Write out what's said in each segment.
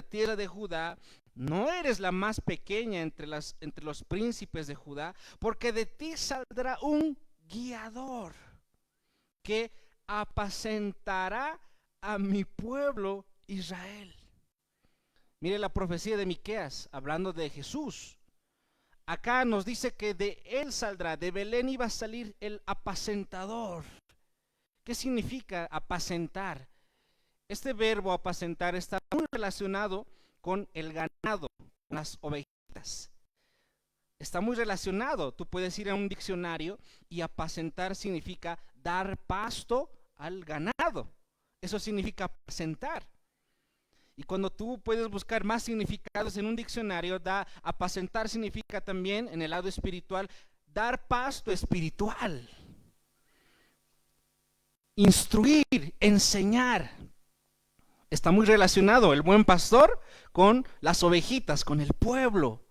la tierra de Judá, no eres la más pequeña entre los príncipes de Judá, porque de ti saldrá un guiador que apacentará a mi pueblo Israel. Mire la profecía de Miqueas, hablando de Jesús. Acá nos dice que de él saldrá, de Belén iba a salir el apacentador. ¿Qué significa apacentar? Este verbo apacentar está muy relacionado con el ganado, con las ovejitas. Está muy relacionado. Tú puedes ir a un diccionario y apacentar significa dar pasto al ganado. Eso significa apacentar. Y cuando tú puedes buscar más significados en un diccionario, apacentar significa también, en el lado espiritual, dar pasto espiritual. Instruir, enseñar. Está muy relacionado el buen pastor con las ovejitas, con el pueblo.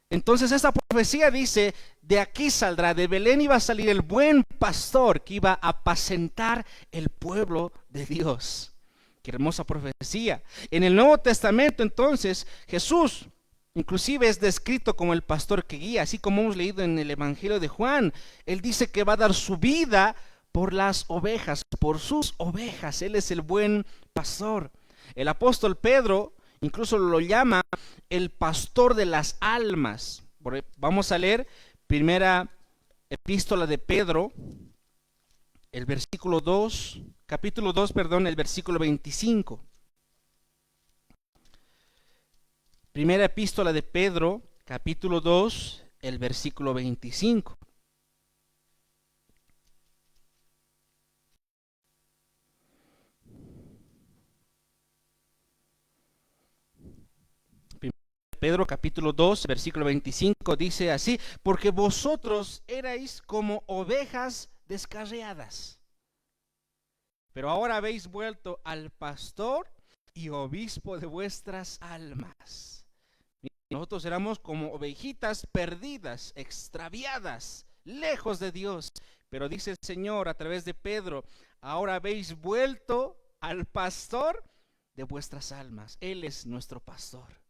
Entonces esta profecía dice, de aquí saldrá, de Belén iba a salir el buen pastor que iba a apacentar el pueblo de Dios. Qué hermosa profecía. En el Nuevo Testamento entonces Jesús inclusive es descrito como el pastor que guía, así como hemos leído en el Evangelio de Juan. Él dice que va a dar su vida por las ovejas, por sus ovejas. Él es el buen pastor. El apóstol Pedro incluso lo llama el pastor de las almas. Vamos a leer primera epístola de Pedro, el versículo 2, capítulo 2, perdón, el versículo 25. Primera epístola de Pedro, capítulo 2, el versículo 25. Pedro capítulo 2, versículo 25 dice así: porque vosotros erais como ovejas descarriadas, pero ahora habéis vuelto al pastor y obispo de vuestras almas. Nosotros éramos como ovejitas perdidas, extraviadas, lejos de Dios, pero dice el Señor a través de Pedro: ahora habéis vuelto al pastor de vuestras almas. Él es nuestro pastor.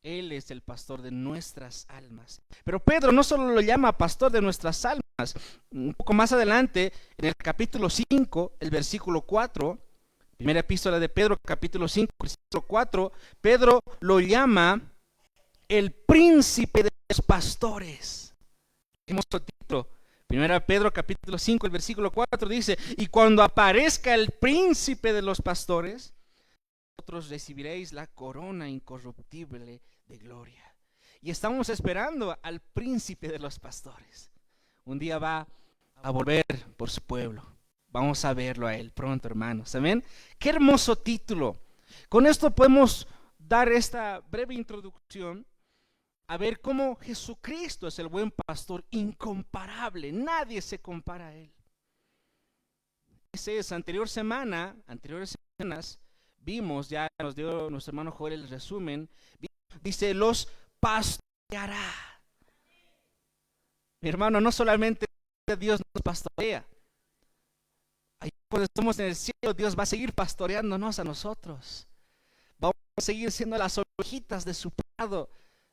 Él es el pastor de nuestras almas. Pero Pedro no solo lo llama pastor de nuestras almas. Un poco más adelante, en el capítulo 5, el versículo 4, primera epístola de Pedro, capítulo 5, versículo 4, Pedro lo llama el príncipe de los pastores. ¿Qué hermoso título? Primera Pedro, capítulo 5, el versículo 4 dice: y cuando aparezca el príncipe de los pastores, vosotros recibiréis la corona incorruptible de gloria. Y estamos esperando al príncipe de los pastores. Un día va a volver por su pueblo. Vamos a verlo a él pronto, hermanos. Amén. Qué hermoso título. Con esto podemos dar esta breve introducción a ver cómo Jesucristo es el buen pastor incomparable. Nadie se compara a él. Anteriores semanas, vimos, ya nos dio nuestro hermano Joel el resumen, dice: los pastoreará. Mi hermano, no solamente Dios nos pastorea. Ahí cuando estamos en el cielo, Dios va a seguir pastoreándonos a nosotros. Vamos a seguir siendo las ovejitas de su prado.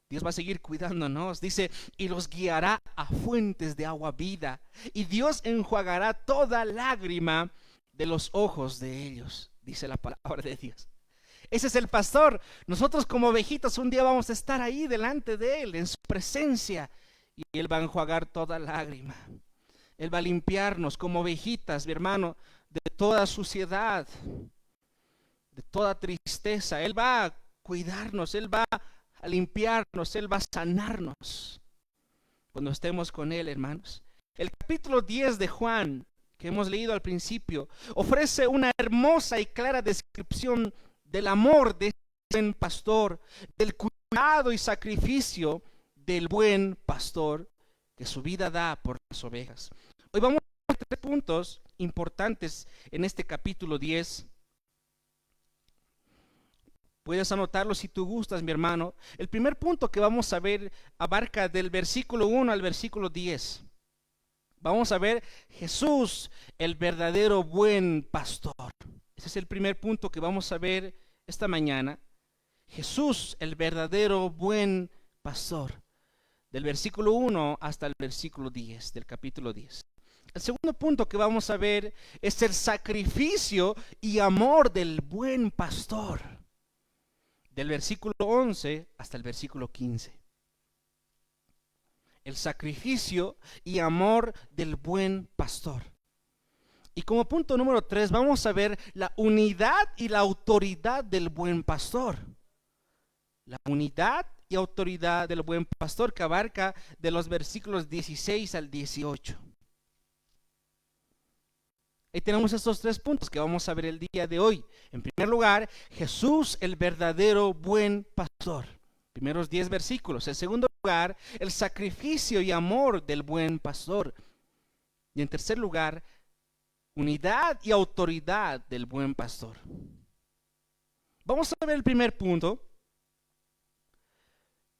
Dios va a seguir cuidándonos. Dice: y los guiará a fuentes de agua vida, y Dios enjuagará toda lágrima de los ojos de ellos. Dice la palabra de Dios. Ese es el pastor. Nosotros como ovejitas un día vamos a estar ahí delante de Él, en su presencia, y Él va a enjuagar toda lágrima. Él va a limpiarnos como ovejitas, mi hermano, de toda suciedad, de toda tristeza. Él va a cuidarnos, Él va a limpiarnos, Él va a sanarnos cuando estemos con Él, hermanos. El capítulo 10 de Juan, que hemos leído al principio, ofrece una hermosa y clara descripción del amor de este buen pastor, del cuidado y sacrificio del buen pastor que su vida da por las ovejas. Hoy vamos a ver 3 puntos importantes en este capítulo 10. Puedes anotarlo si tú gustas, mi hermano. El primer punto que vamos a ver abarca del versículo 1 al versículo 10. Vamos a ver Jesús, el verdadero buen pastor. Ese es el primer punto que vamos a ver esta mañana. Jesús, el verdadero buen pastor. Del versículo 1 hasta el versículo 10, del capítulo 10. El segundo punto que vamos a ver es el sacrificio y amor del buen pastor. Del versículo 11 hasta el versículo 15. El sacrificio y amor del buen pastor. Y como punto número 3 vamos a ver la unidad y la autoridad del buen pastor. La unidad y autoridad del buen pastor, que abarca de los versículos 16 al 18. Ahí tenemos estos 3 puntos que vamos a ver el día de hoy. En primer lugar, Jesús, el verdadero buen pastor. Primeros 10 versículos. En segundo lugar, el sacrificio y amor del buen pastor. Y en tercer lugar, unidad y autoridad del buen pastor. Vamos a ver el primer punto.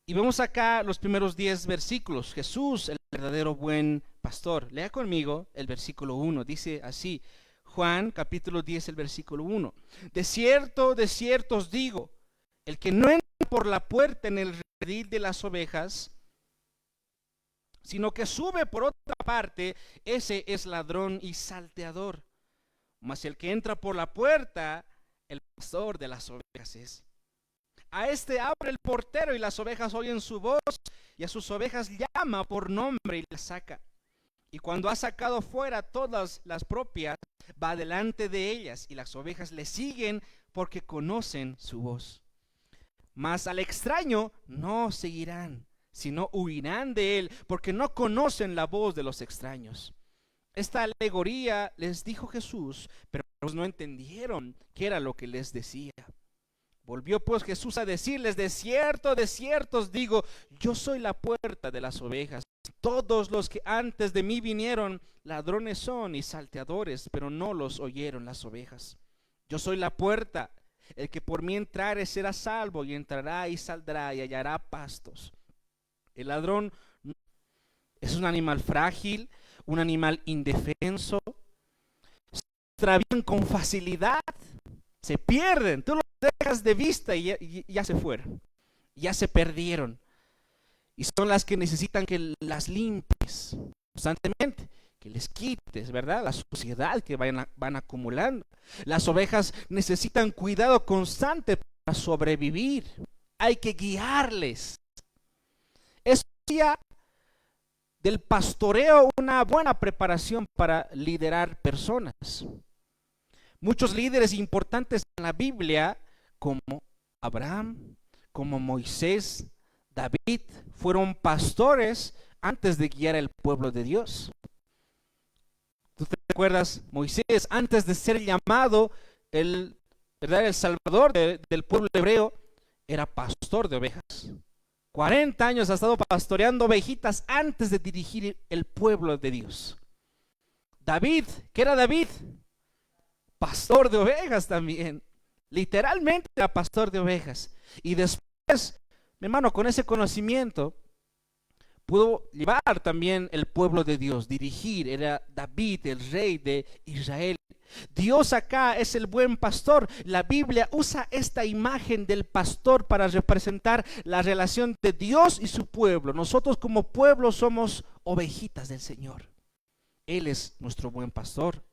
Y vemos acá los primeros 10 versículos. Jesús, el verdadero buen pastor. Lea conmigo el versículo 1. Dice así, Juan capítulo 10, el versículo 1. De cierto os digo, el que no entra por la puerta en el redil de las ovejas, sino que sube por otra parte, ese es ladrón y salteador. Mas el que entra por la puerta, el pastor de las ovejas es. A este abre el portero y las ovejas oyen su voz, y a sus ovejas llama por nombre y las saca. Y cuando ha sacado fuera todas las propias, va delante de ellas, y las ovejas le siguen porque conocen su voz. Mas al extraño no seguirán, sino huirán de él, porque no conocen la voz de los extraños. Esta alegoría les dijo Jesús, pero ellos no entendieron qué era lo que les decía. Volvió pues Jesús a decirles, de cierto os digo, yo soy la puerta de las ovejas. Todos los que antes de mí vinieron, ladrones son y salteadores, pero no los oyeron las ovejas. Yo soy la puerta, el que por mí entrare será salvo, y entrará y saldrá y hallará pastos. El ladrón es un animal frágil, un animal indefenso, se extravían con facilidad, se pierden, tú los dejas de vista y ya se fueron, ya se perdieron. Y son las que necesitan que las limpies constantemente, que les quites, ¿verdad? La suciedad que van acumulando. Las ovejas necesitan cuidado constante para sobrevivir. Hay que guiarles. Es día del pastoreo una buena preparación para liderar personas. Muchos líderes importantes en la Biblia, como Abraham, como Moisés, David, fueron pastores antes de guiar al pueblo de Dios. ¿Tú te recuerdas? Moisés, antes de ser llamado el Salvador del pueblo hebreo, era pastor de ovejas. 40 años ha estado pastoreando ovejitas antes de dirigir el pueblo de Dios. David, ¿qué era David? Pastor de ovejas también. Literalmente era pastor de ovejas. Y después, mi hermano, con ese conocimiento pudo llevar también el pueblo de Dios, dirigir. Era David, el rey de Israel. Dios acá es el buen pastor. La Biblia usa esta imagen del pastor para representar la relación de Dios y su pueblo. Nosotros como pueblo somos ovejitas del Señor. Él es nuestro buen pastor.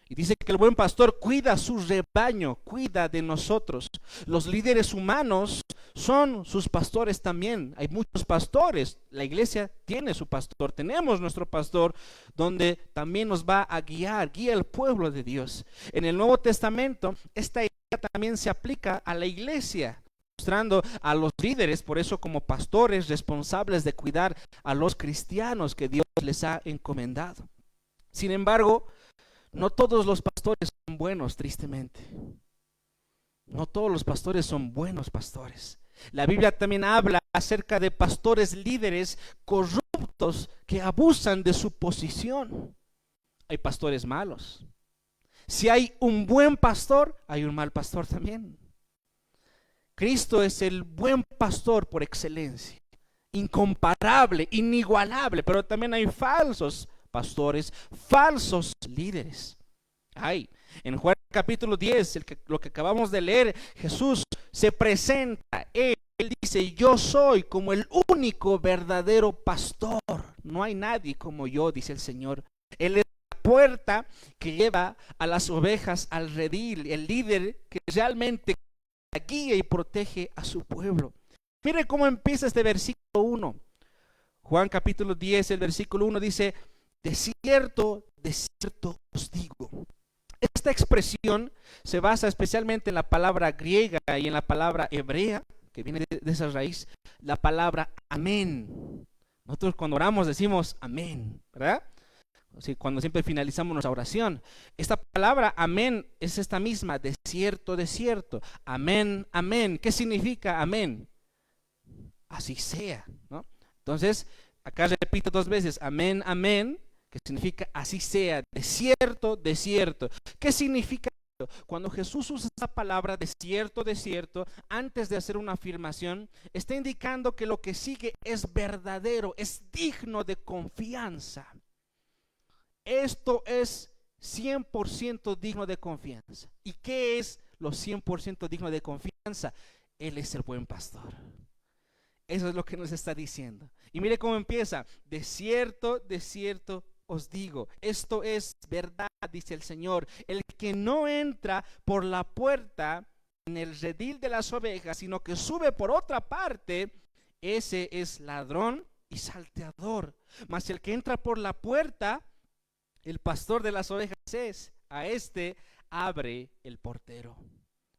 Y dice que el buen pastor cuida su rebaño, cuida de nosotros. Los líderes humanos son sus pastores también. Hay muchos pastores. La iglesia tiene su pastor. Tenemos nuestro pastor donde también nos va a guía al pueblo de Dios. En el Nuevo Testamento, esta idea también se aplica a la iglesia, mostrando a los líderes, por eso como pastores responsables de cuidar a los cristianos que Dios les ha encomendado. Sin embargo, no todos los pastores son buenos, tristemente. No todos los pastores son buenos pastores. La Biblia también habla acerca de pastores líderes corruptos que abusan de su posición. Hay pastores malos. Si hay un buen pastor, hay un mal pastor también. Cristo es el buen pastor por excelencia, incomparable, inigualable, pero también hay falsos pastores, falsos líderes. En Juan capítulo 10, lo que acabamos de leer, Jesús se presenta, él dice, yo soy como el único verdadero pastor. No hay nadie como yo, dice el Señor. Él es la puerta que lleva a las ovejas al redil, el líder que realmente guía y protege a su pueblo. Mire cómo empieza este versículo 1. Juan capítulo 10, el versículo 1 dice, de cierto os digo. Esta expresión se basa especialmente en la palabra griega y en la palabra hebrea, que viene de esa raíz, la palabra amén. Nosotros cuando oramos decimos amén, ¿verdad? Así, cuando siempre finalizamos nuestra oración. Esta palabra amén es esta misma, de cierto, amén, amén. ¿Qué significa amén? Así sea, ¿no? Entonces, acá repito 2 veces, amén, amén, que significa así sea, de cierto. ¿Qué significa esto? Cuando Jesús usa esa palabra de cierto, antes de hacer una afirmación, está indicando que lo que sigue es verdadero, es digno de confianza. Esto es 100% digno de confianza. ¿Y qué es lo 100% digno de confianza? Él es el buen pastor. Eso es lo que nos está diciendo. Y mire cómo empieza. De cierto os digo. Esto es verdad, dice el Señor. El que no entra por la puerta en el redil de las ovejas, sino que sube por otra parte, ese es ladrón y salteador. Mas el que entra por la puerta, el pastor de las ovejas es, a este abre el portero.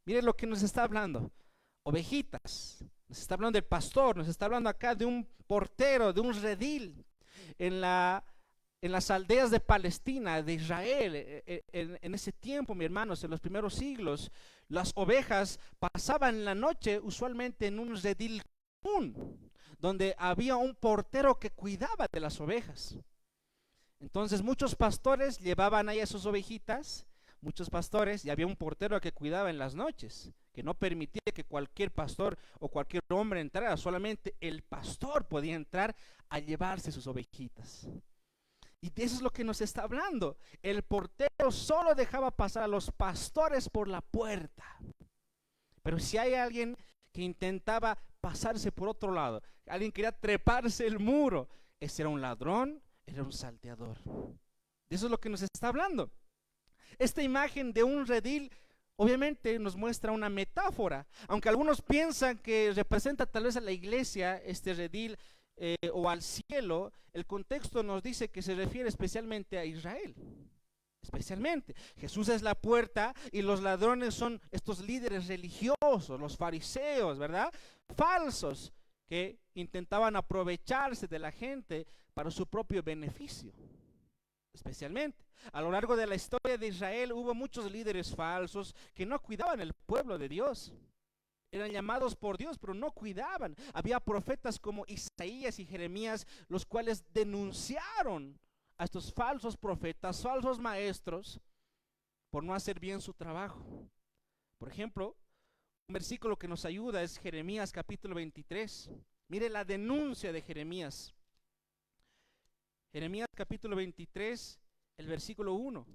Mire lo que nos está hablando. Ovejitas. Nos está hablando del pastor, nos está hablando acá de un portero, de un redil. En las aldeas de Palestina, de Israel, en ese tiempo, mis hermanos, en los primeros siglos, las ovejas pasaban la noche usualmente en un redil común, donde había un portero que cuidaba de las ovejas. Entonces muchos pastores llevaban ahí a sus ovejitas, muchos pastores, y había un portero que cuidaba en las noches, que no permitía que cualquier pastor o cualquier hombre entrara, solamente el pastor podía entrar a llevarse sus ovejitas. Y de eso es lo que nos está hablando. El portero solo dejaba pasar a los pastores por la puerta. Pero si hay alguien que intentaba pasarse por otro lado, alguien quería treparse el muro, ese era un ladrón, era un salteador. De eso es lo que nos está hablando. Esta imagen de un redil obviamente nos muestra una metáfora, aunque algunos piensan que representa tal vez a la iglesia, este redil, o al cielo. El contexto nos dice que se refiere especialmente a Israel. Especialmente, Jesús es la puerta y los ladrones son estos líderes religiosos, los fariseos, ¿verdad? Falsos, que intentaban aprovecharse de la gente para su propio beneficio. Especialmente, a lo largo de la historia de Israel hubo muchos líderes falsos que no cuidaban el pueblo de Dios. Eran llamados por Dios, pero no cuidaban. Había profetas como Isaías y Jeremías, los cuales denunciaron a estos falsos profetas, falsos maestros, por no hacer bien su trabajo. Por ejemplo, un versículo que nos ayuda es Jeremías capítulo 23. Mire la denuncia de Jeremías. Jeremías capítulo 23, el versículo 1.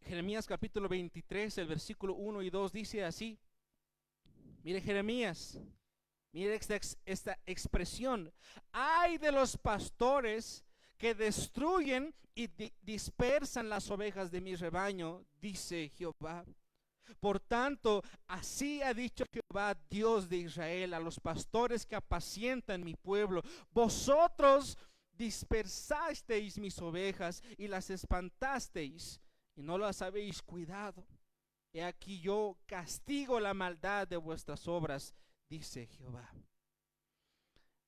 Jeremías capítulo 23, el versículo 1 y 2 dice así. Mire Jeremías, mire esta expresión. Ay de los pastores que destruyen y dispersan las ovejas de mi rebaño, dice Jehová. Por tanto, así ha dicho Jehová, Dios de Israel, a los pastores que apacientan mi pueblo. Vosotros dispersasteis mis ovejas y las espantasteis, y no las habéis cuidado. He aquí yo castigo la maldad de vuestras obras, dice Jehová.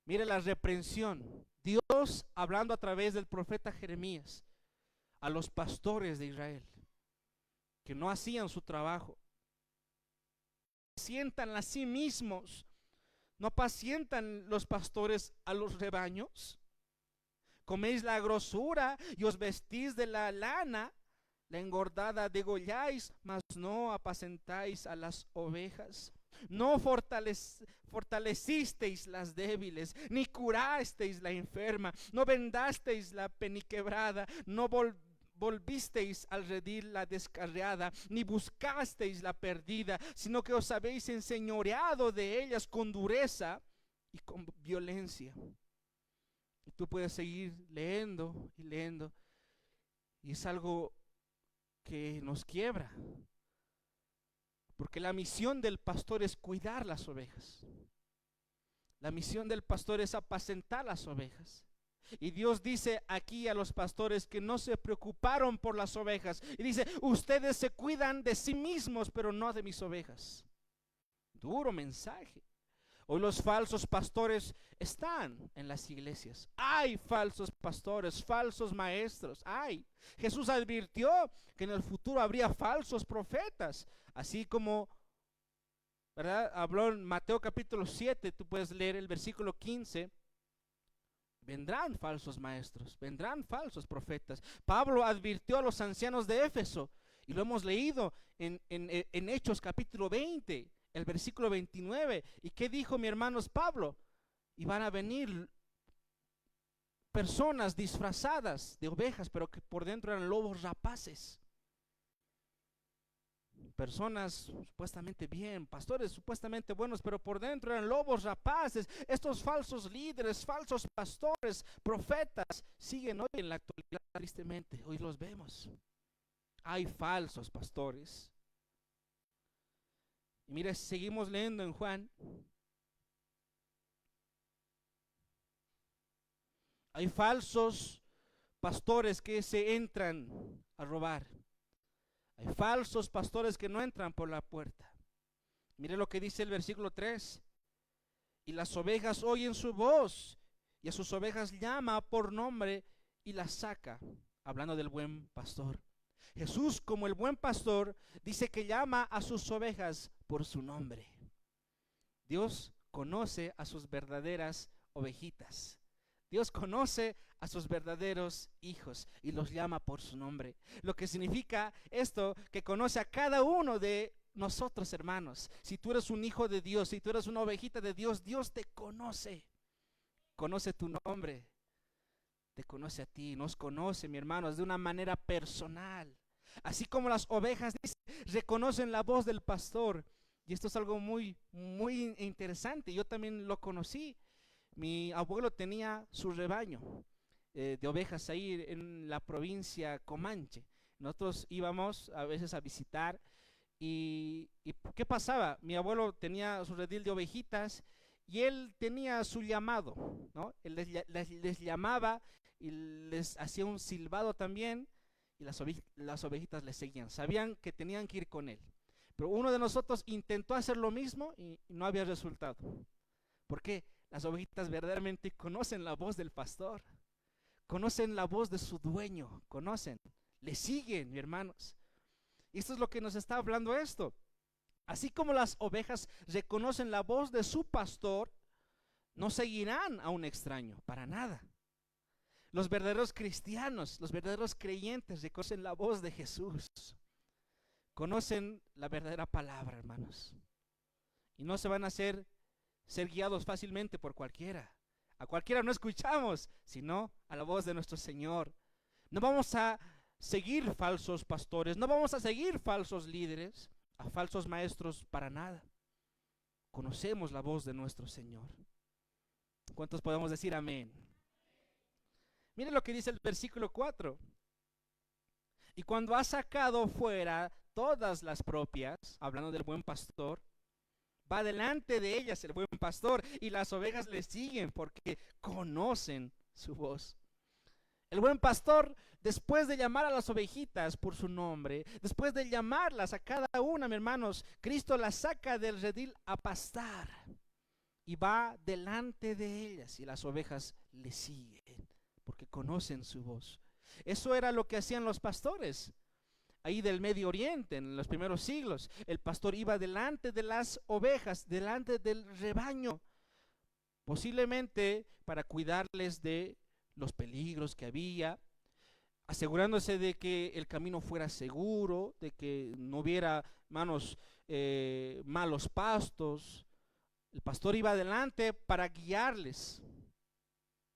Mire la reprensión. Dios hablando a través del profeta Jeremías a los pastores de Israel que no hacían su trabajo. Pacientan a sí mismos. ¿No pacientan los pastores a los rebaños? Coméis la grosura y os vestís de la lana la engordada degolláis, mas no apacentáis a las ovejas. No fortalecisteis las débiles, ni curasteis la enferma, no vendasteis la peniquebrada, no volvisteis al redil la descarriada, ni buscasteis la perdida, sino que os habéis enseñoreado de ellas con dureza y con violencia. Y tú puedes seguir leyendo y leyendo, y es algo que nos quiebra, porque la misión del pastor es cuidar las ovejas. La misión del pastor es apacentar las ovejas. Y Dios dice aquí a los pastores que no se preocuparon por las ovejas. Y dice, ustedes se cuidan de sí mismos, pero no de mis ovejas. Duro mensaje. Hoy los falsos pastores están en las iglesias. Hay falsos pastores, falsos maestros. Hay. Jesús advirtió que en el futuro habría falsos profetas. Así como, ¿verdad?, habló en Mateo capítulo 7. Tú puedes leer el versículo 15. Vendrán falsos maestros, vendrán falsos profetas. Pablo advirtió a los ancianos de Éfeso, y lo hemos leído en Hechos capítulo 20, el versículo 29. ¿Y qué dijo mi hermano Pablo? Y van a venir personas disfrazadas de ovejas, pero que por dentro eran lobos rapaces. Personas supuestamente bien, pastores supuestamente buenos, pero por dentro eran lobos rapaces. Estos falsos líderes, falsos pastores, profetas, siguen hoy en la actualidad, tristemente. Hoy los vemos. Hay falsos pastores. Y mira, seguimos leyendo en Juan. Hay falsos pastores que se entran a robar. Hay falsos pastores que no entran por la puerta. Mire lo que dice el versículo 3. Y las ovejas oyen su voz, y a sus ovejas llama por nombre y las saca. Hablando del buen pastor. Jesús, como el buen pastor, dice que llama a sus ovejas por su nombre. Dios conoce a sus verdaderas ovejitas. Dios conoce a sus verdaderos hijos y los llama por su nombre. Lo que significa esto, que conoce a cada uno de nosotros, hermanos. Si tú eres un hijo de Dios, si tú eres una ovejita de Dios, Dios te conoce. Conoce tu nombre. Te conoce a ti, nos conoce, mi hermano, de una manera personal. Así como las ovejas reconocen la voz del pastor. Y esto es algo muy, muy interesante. Yo también lo conocí. Mi abuelo tenía su rebaño de ovejas ahí en la provincia Comanche. Nosotros íbamos a veces a visitar y ¿qué pasaba? Mi abuelo tenía su redil de ovejitas y él tenía su llamado, ¿no? Él les llamaba y les hacía un silbado también, y las ovejitas le seguían. Sabían que tenían que ir con él. Pero uno de nosotros intentó hacer lo mismo y no había resultado. ¿Por qué? Las ovejitas verdaderamente conocen la voz del pastor, conocen la voz de su dueño, conocen, le siguen, mis hermanos. Y esto es lo que nos está hablando esto. Así como las ovejas reconocen la voz de su pastor, no seguirán a un extraño, para nada. Los verdaderos cristianos, los verdaderos creyentes reconocen la voz de Jesús, conocen la verdadera palabra, hermanos, y no se van a ser guiados fácilmente por cualquiera. A cualquiera no escuchamos, sino a la voz de nuestro Señor. No vamos a seguir falsos pastores, no vamos a seguir falsos líderes, a falsos maestros, para nada. Conocemos la voz de nuestro Señor. ¿Cuántos podemos decir amén? Miren lo que dice el versículo 4. Y cuando ha sacado fuera todas las propias, hablando del buen pastor, va delante de ellas el buen pastor, y las ovejas le siguen porque conocen su voz. El buen pastor, después de llamar a las ovejitas por su nombre, después de llamarlas a cada una, mis hermanos, Cristo las saca del redil a pastar y va delante de ellas, y las ovejas le siguen porque conocen su voz. Eso era lo que hacían los pastores ahí del Medio Oriente en los primeros siglos. El pastor iba delante de las ovejas, delante del rebaño, posiblemente para cuidarles de los peligros que había. asegurándose de que el camino fuera seguro, de que no hubiera, hermanos, malos pastos. El pastor iba adelante para guiarles,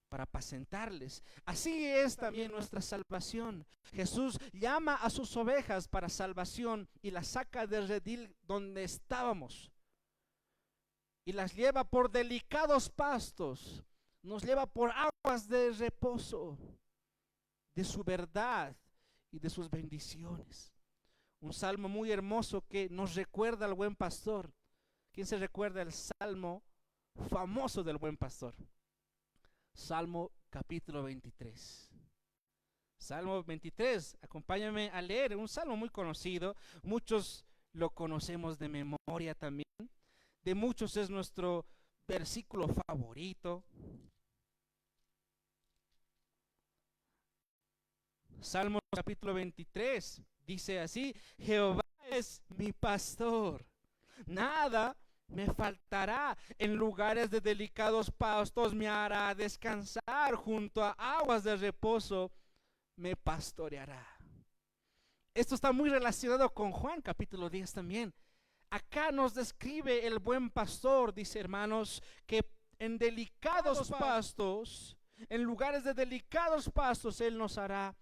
para apacentarles. Así es también nuestra salvación. Jesús llama a sus ovejas para salvación y las saca del redil donde estábamos y las lleva por delicados pastos, nos lleva por aguas de reposo, de su verdad y de sus bendiciones. Un salmo muy hermoso que nos recuerda al buen pastor. ¿Quién se recuerda el salmo famoso del buen pastor? Salmo capítulo 23. Salmo 23, acompáñame a leer, un salmo muy conocido, muchos lo conocemos de memoria también, de muchos es nuestro versículo favorito. Salmo capítulo 23 dice así: Jehová es mi pastor, nada me faltará. En lugares de delicados pastos me hará descansar, junto a aguas de reposo me pastoreará. Esto está muy relacionado con Juan capítulo 10 también. Acá nos describe el buen pastor, dice, hermanos, que en delicados pastos, en lugares de delicados pastos, Él nos hará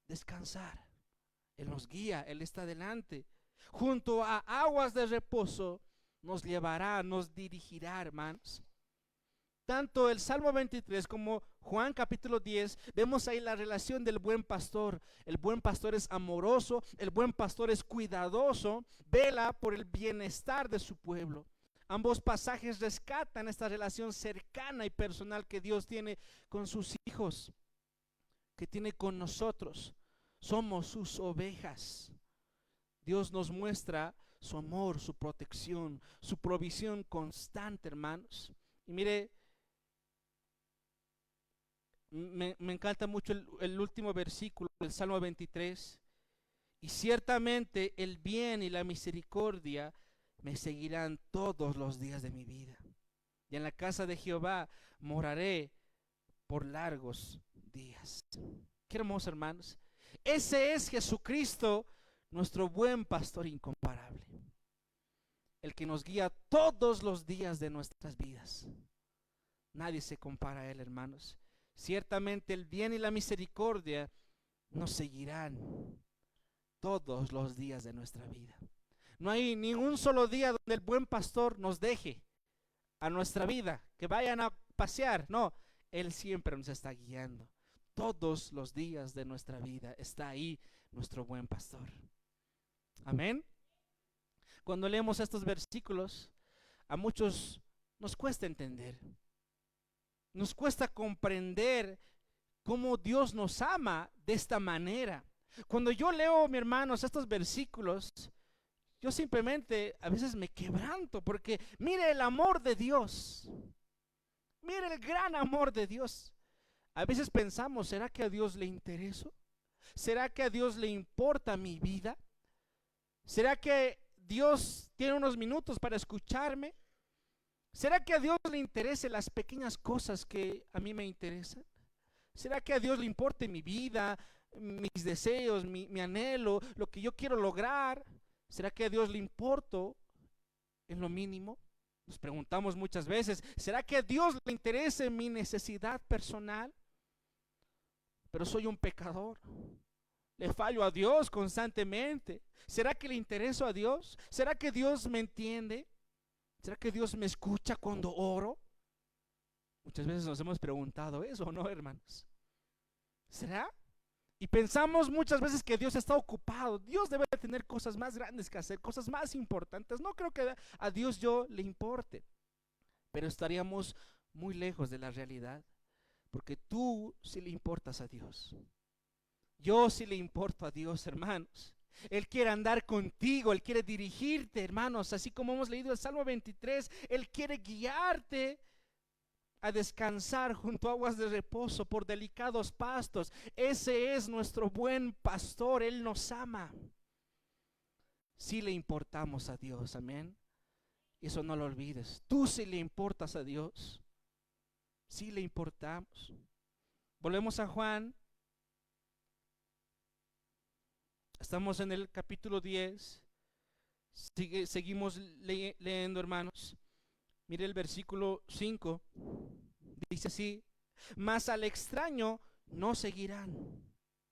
descansar. Él nos guía, Él está delante. Junto a aguas de reposo nos llevará, nos dirigirá, hermanos. Tanto el Salmo 23 como Juan capítulo 10, vemos ahí la relación del buen pastor. El buen pastor es amoroso, el buen pastor es cuidadoso, vela por el bienestar de su pueblo. Ambos pasajes rescatan esta relación cercana y personal que Dios tiene con sus hijos, que tiene con nosotros. Somos sus ovejas. Dios nos muestra su amor, su protección, su provisión constante, hermanos. Y mire, me encanta mucho el último versículo del Salmo 23. Y ciertamente el bien y la misericordia me seguirán todos los días de mi vida. Y en la casa de Jehová moraré por largos días. Qué hermoso, hermanos. Ese es Jesucristo, nuestro buen pastor incomparable. El que nos guía todos los días de nuestras vidas. Nadie se compara a Él, hermanos. Ciertamente el bien y la misericordia nos seguirán todos los días de nuestra vida. No hay ni un solo día donde el buen pastor nos deje a nuestra vida, que vayan a pasear. No, Él siempre nos está guiando. Todos los días de nuestra vida está ahí nuestro buen pastor. Amén. Cuando leemos estos versículos, a muchos nos cuesta entender. Nos cuesta comprender cómo Dios nos ama de esta manera. Cuando yo leo, mis hermanos, estos versículos, yo simplemente a veces me quebranto porque mire el amor de Dios. Mire el gran amor de Dios. A veces pensamos, ¿será que a Dios le intereso? ¿Será que a Dios le importa mi vida? ¿Será que Dios tiene unos minutos para escucharme? ¿Será que a Dios le interesen las pequeñas cosas que a mí me interesan? ¿Será que a Dios le importe mi vida, mis deseos, mi anhelo, lo que yo quiero lograr? ¿Será que a Dios le importo en lo mínimo? Nos preguntamos muchas veces, ¿será que a Dios le interesa mi necesidad personal? Pero soy un pecador. Le fallo a Dios constantemente. ¿Será que le intereso a Dios? ¿Será que Dios me entiende? ¿Será que Dios me escucha cuando oro? Muchas veces nos hemos preguntado eso, ¿no, hermanos? ¿Será? Y pensamos muchas veces que Dios está ocupado. Dios debe tener cosas más grandes que hacer, cosas más importantes. No creo que a Dios yo le importe. Pero estaríamos muy lejos de la realidad. Porque tú sí le importas a Dios. Yo sí le importo a Dios, hermanos. Él quiere andar contigo, Él quiere dirigirte, hermanos. Así como hemos leído el Salmo 23, Él quiere guiarte a descansar junto a aguas de reposo por delicados pastos. Ese es nuestro buen pastor, Él nos ama. Sí le importamos a Dios, amén. Eso no lo olvides. Tú sí le importas a Dios. Sí le importamos. Volvemos a Juan Estamos en el capítulo 10. Seguimos leyendo, hermanos. Mire el versículo 5. Dice así: mas al extraño no seguirán,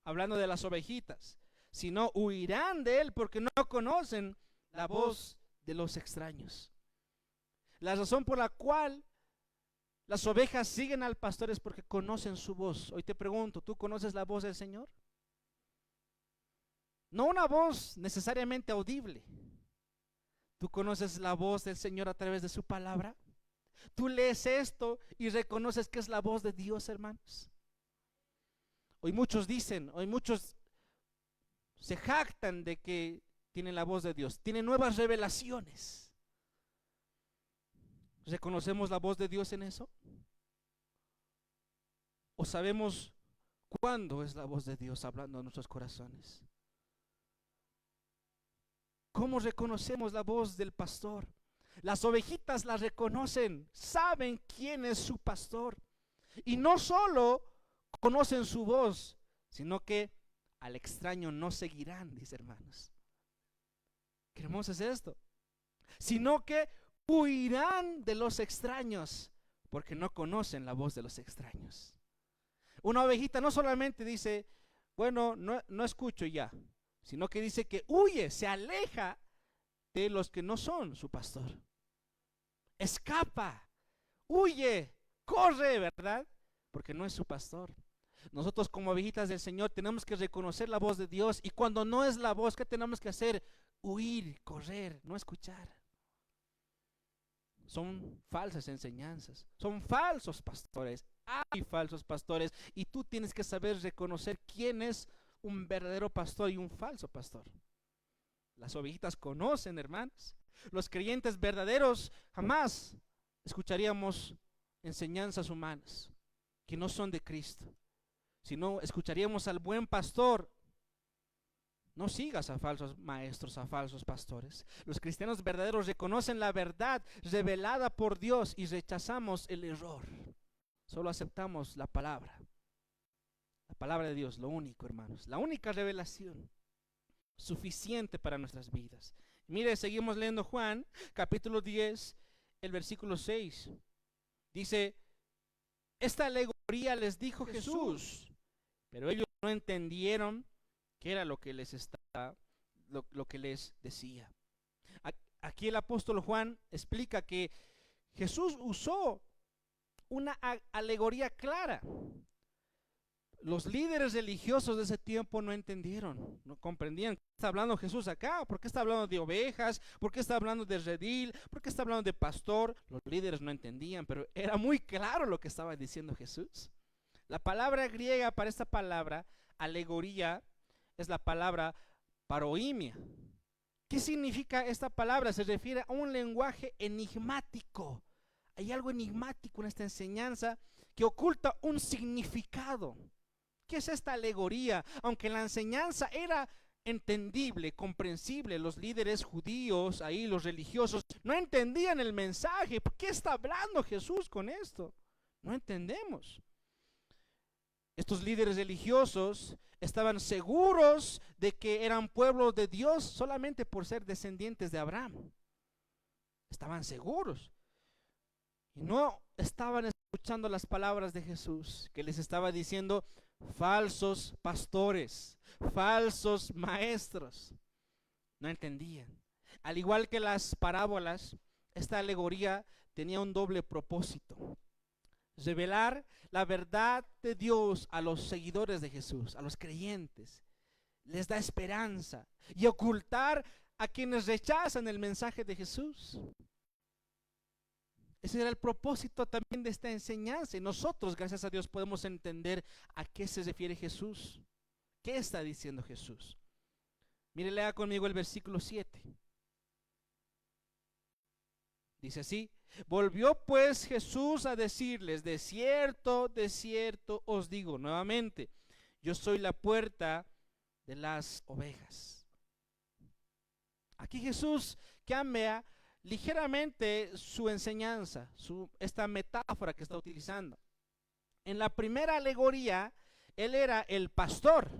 hablando de las ovejitas, sino huirán de él, porque no conocen la voz de los extraños. La razón por la cual las ovejas siguen al pastor es porque conocen su voz. Hoy te pregunto, ¿tú conoces la voz del Señor? No una voz necesariamente audible. ¿Tú conoces la voz del Señor a través de su palabra? ¿Tú lees esto y reconoces que es la voz de Dios, hermanos? Hoy muchos se jactan de que tienen la voz de Dios, tienen nuevas revelaciones. ¿Reconocemos la voz de Dios en eso? ¿O sabemos cuándo es la voz de Dios hablando a nuestros corazones? ¿Cómo reconocemos la voz del pastor? Las ovejitas la reconocen, saben quién es su pastor. Y no solo conocen su voz, sino que al extraño no seguirán, dice, hermanos. Qué hermoso es esto. Sino que huirán de los extraños, porque no conocen la voz de los extraños. Una ovejita no solamente dice, bueno, no escucho ya, sino que dice que huye, se aleja de los que no son su pastor. Escapa, huye, corre, ¿verdad? Porque no es su pastor. Nosotros como ovejitas del Señor tenemos que reconocer la voz de Dios, y cuando no es la voz, ¿qué tenemos que hacer? Huir, correr, no escuchar. Son falsas enseñanzas, son falsos pastores, hay falsos pastores, y tú tienes que saber reconocer quién es un verdadero pastor y un falso pastor. Las ovejitas conocen, hermanos. Los creyentes verdaderos jamás escucharíamos enseñanzas humanas que no son de Cristo, sino escucharíamos al buen pastor. No sigas a falsos maestros, a falsos pastores. Los cristianos verdaderos reconocen la verdad revelada por Dios y rechazamos el error. Solo aceptamos la palabra de Dios, lo único, hermanos, la única revelación suficiente para nuestras vidas. Mire, seguimos leyendo Juan, capítulo 10, el versículo 6. Dice: esta alegoría les dijo Jesús, pero ellos no entendieron qué era lo que les decía. Aquí el apóstol Juan explica que Jesús usó una alegoría clara. Los líderes religiosos de ese tiempo no entendieron, no comprendían. ¿Qué está hablando Jesús acá? ¿Por qué está hablando de ovejas? ¿Por qué está hablando de redil? ¿Por qué está hablando de pastor? Los líderes no entendían, pero era muy claro lo que estaba diciendo Jesús. La palabra griega para esta palabra, alegoría, es la palabra paroimia. ¿Qué significa esta palabra? Se refiere a un lenguaje enigmático. Hay algo enigmático en esta enseñanza que oculta un significado. ¿Qué es esta alegoría? Aunque la enseñanza era entendible, comprensible, los líderes judíos, ahí los religiosos, no entendían el mensaje. ¿Por qué está hablando Jesús con esto? No entendemos. Estos líderes religiosos estaban seguros de que eran pueblo de Dios solamente por ser descendientes de Abraham. Estaban seguros. Y no estaban escuchando las palabras de Jesús, que les estaba diciendo falsos pastores, falsos maestros. No entendían. Al igual que las parábolas, esta alegoría tenía un doble propósito: revelar la verdad de Dios a los seguidores de Jesús, a los creyentes. Les da esperanza, y ocultar a quienes rechazan el mensaje de Jesús. Ese era el propósito también de esta enseñanza. Y nosotros, gracias a Dios, podemos entender a qué se refiere Jesús. ¿Qué está diciendo Jesús? Mire, lea conmigo el versículo 7. Dice así: volvió pues Jesús a decirles: de cierto os digo nuevamente, yo soy la puerta de las ovejas. Aquí Jesús cambia ligeramente su enseñanza, esta metáfora que está utilizando. En la primera alegoría, él era el pastor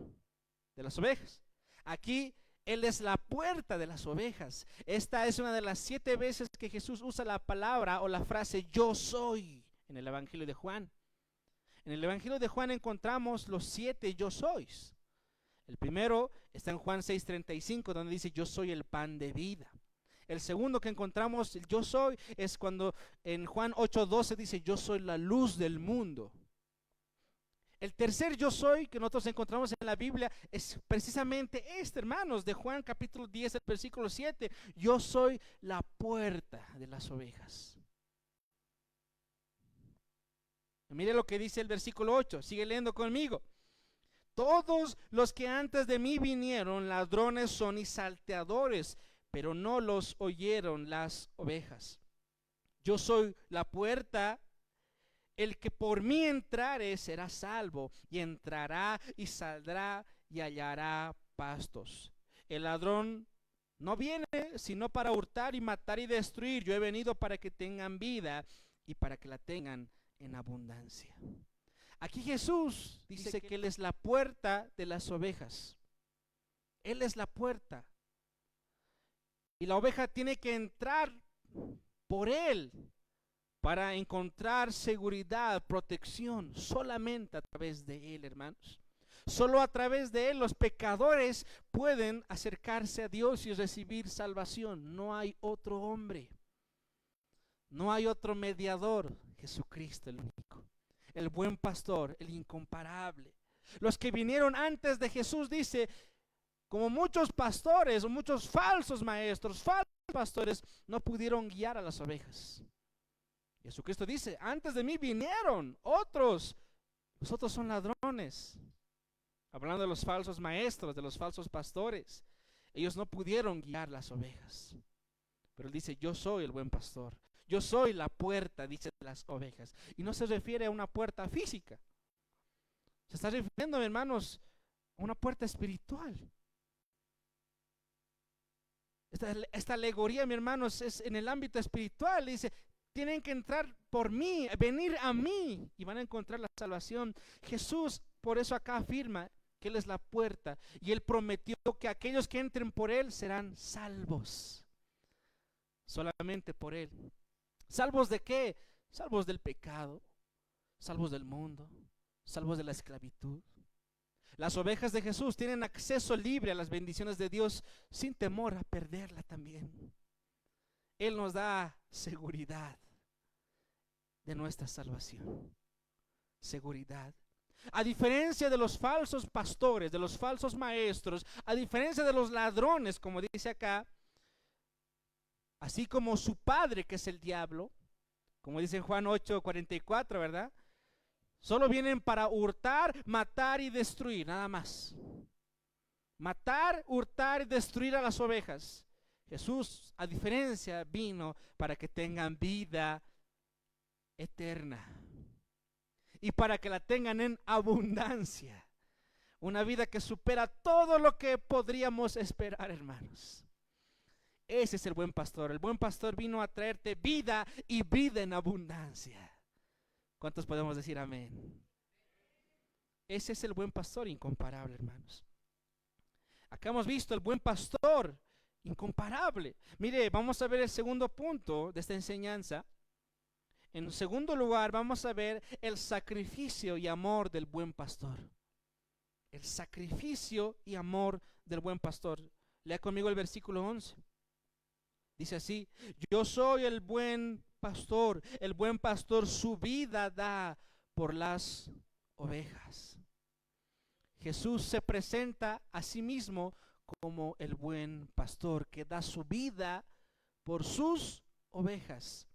de las ovejas. Aquí Él es la puerta de las ovejas. Esta es una de las 7 veces que Jesús usa la palabra o la frase yo soy en el Evangelio de Juan. En el Evangelio de Juan encontramos los 7 yo sois. El primero está en Juan 6:35, donde dice yo soy el pan de vida. El segundo que encontramos, el yo soy, es cuando en Juan 8:12 dice yo soy la luz del mundo. El tercer yo soy que nosotros encontramos en la Biblia es precisamente este, hermanos, de Juan capítulo 10, el versículo 7. Yo soy la puerta de las ovejas. Mire lo que dice el versículo 8, sigue leyendo conmigo. Todos los que antes de mí vinieron, ladrones son y salteadores, pero no los oyeron las ovejas. Yo soy la puerta. El que por mí entrare será salvo, y entrará y saldrá y hallará pastos. El ladrón no viene sino para hurtar y matar y destruir. Yo he venido para que tengan vida y para que la tengan en abundancia. Aquí Jesús dice que Él es la puerta de las ovejas. Él es la puerta. Y la oveja tiene que entrar por Él para encontrar seguridad, protección, solamente a través de Él, hermanos. Solo a través de Él los pecadores pueden acercarse a Dios y recibir salvación. No hay otro hombre, no hay otro mediador. Jesucristo el único, el buen pastor, el incomparable. Los que vinieron antes de Jesús, dice, como muchos pastores o muchos falsos maestros, falsos pastores, no pudieron guiar a las ovejas. Jesucristo dice, antes de mí vinieron otros, los otros son ladrones. Hablando de los falsos maestros, de los falsos pastores, ellos no pudieron guiar las ovejas. Pero Él dice, yo soy el buen pastor, yo soy la puerta, dice, de las ovejas. Y no se refiere a una puerta física, se está refiriendo, hermanos, a una puerta espiritual. Esta alegoría, mi hermanos, es en el ámbito espiritual. Dice, tienen que entrar por mí, venir a mí y van a encontrar la salvación. Jesús, por eso acá afirma que Él es la puerta y Él prometió que aquellos que entren por Él serán salvos. Solamente por Él. ¿Salvos de qué? Salvos del pecado, salvos del mundo, salvos de la esclavitud. Las ovejas de Jesús tienen acceso libre a las bendiciones de Dios sin temor a perderla también. Él nos da seguridad de nuestra salvación. Seguridad. A diferencia de los falsos pastores, de los falsos maestros, a diferencia de los ladrones, como dice acá, así como su padre, que es el diablo, como dice en Juan 8:44, ¿verdad? Solo vienen para hurtar, matar y destruir, nada más. Matar, hurtar y destruir a las ovejas. Jesús, a diferencia, vino para que tengan vida eterna y para que la tengan en abundancia. Una vida que supera todo lo que podríamos esperar, hermanos. Ese es el buen pastor. El buen pastor vino a traerte vida y vida en abundancia. ¿Cuántos podemos decir amén? Ese es el buen pastor incomparable, hermanos. Acá hemos visto el buen pastor incomparable. Mire, vamos a ver el segundo punto de esta enseñanza. En segundo lugar, vamos a ver el sacrificio y amor del buen pastor. El sacrificio y amor del buen pastor. Lea conmigo el versículo 11. Dice así: yo soy el buen pastor su vida da por las ovejas. Jesús se presenta a sí mismo como el buen pastor que da su vida por sus ovejas.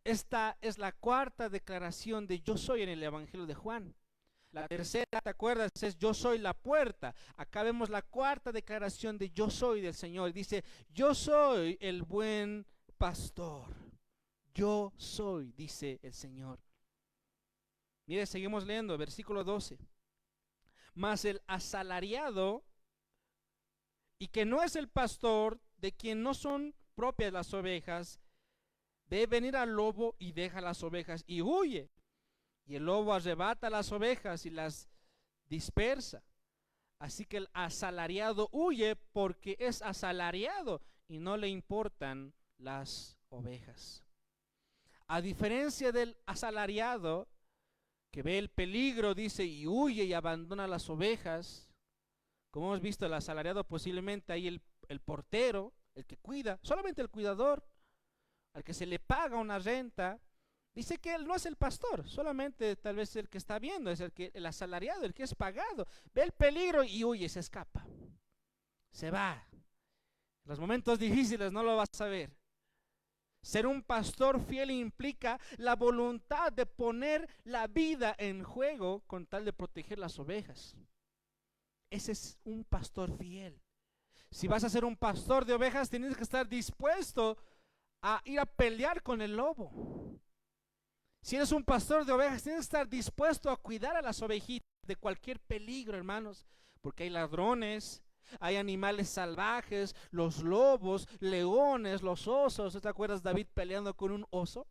Esta es la cuarta declaración de yo soy en el Evangelio de Juan. La tercera, ¿te acuerdas? Es yo soy la puerta. Acá vemos la cuarta declaración de yo soy del Señor. Dice, yo soy el buen pastor. Yo soy, dice el Señor. Mire, seguimos leyendo, versículo 12. Mas el asalariado, y que no es el pastor, de quien no son propias las ovejas, ve venir al lobo y deja las ovejas y huye. Y el lobo arrebata las ovejas y las dispersa. Así que el asalariado huye porque es asalariado y no le importan las ovejas. A diferencia del asalariado que ve el peligro, dice, y huye y abandona las ovejas, como hemos visto, el asalariado posiblemente ahí el portero, el que cuida, solamente el cuidador, al que se le paga una renta, dice que él no es el pastor, solamente tal vez el que está viendo, es el asalariado, el que es pagado, ve el peligro y huye, se escapa, se va. En los momentos difíciles no lo vas a ver. Ser un pastor fiel implica la voluntad de poner la vida en juego con tal de proteger las ovejas. Ese es un pastor fiel. Si vas a ser un pastor de ovejas, tienes que estar dispuesto a ir a pelear con el lobo. Si eres un pastor de ovejas, tienes que estar dispuesto a cuidar a las ovejitas de cualquier peligro, hermanos, porque hay ladrones, hay animales salvajes, los lobos, leones, los osos. ¿Te acuerdas David peleando con un oso?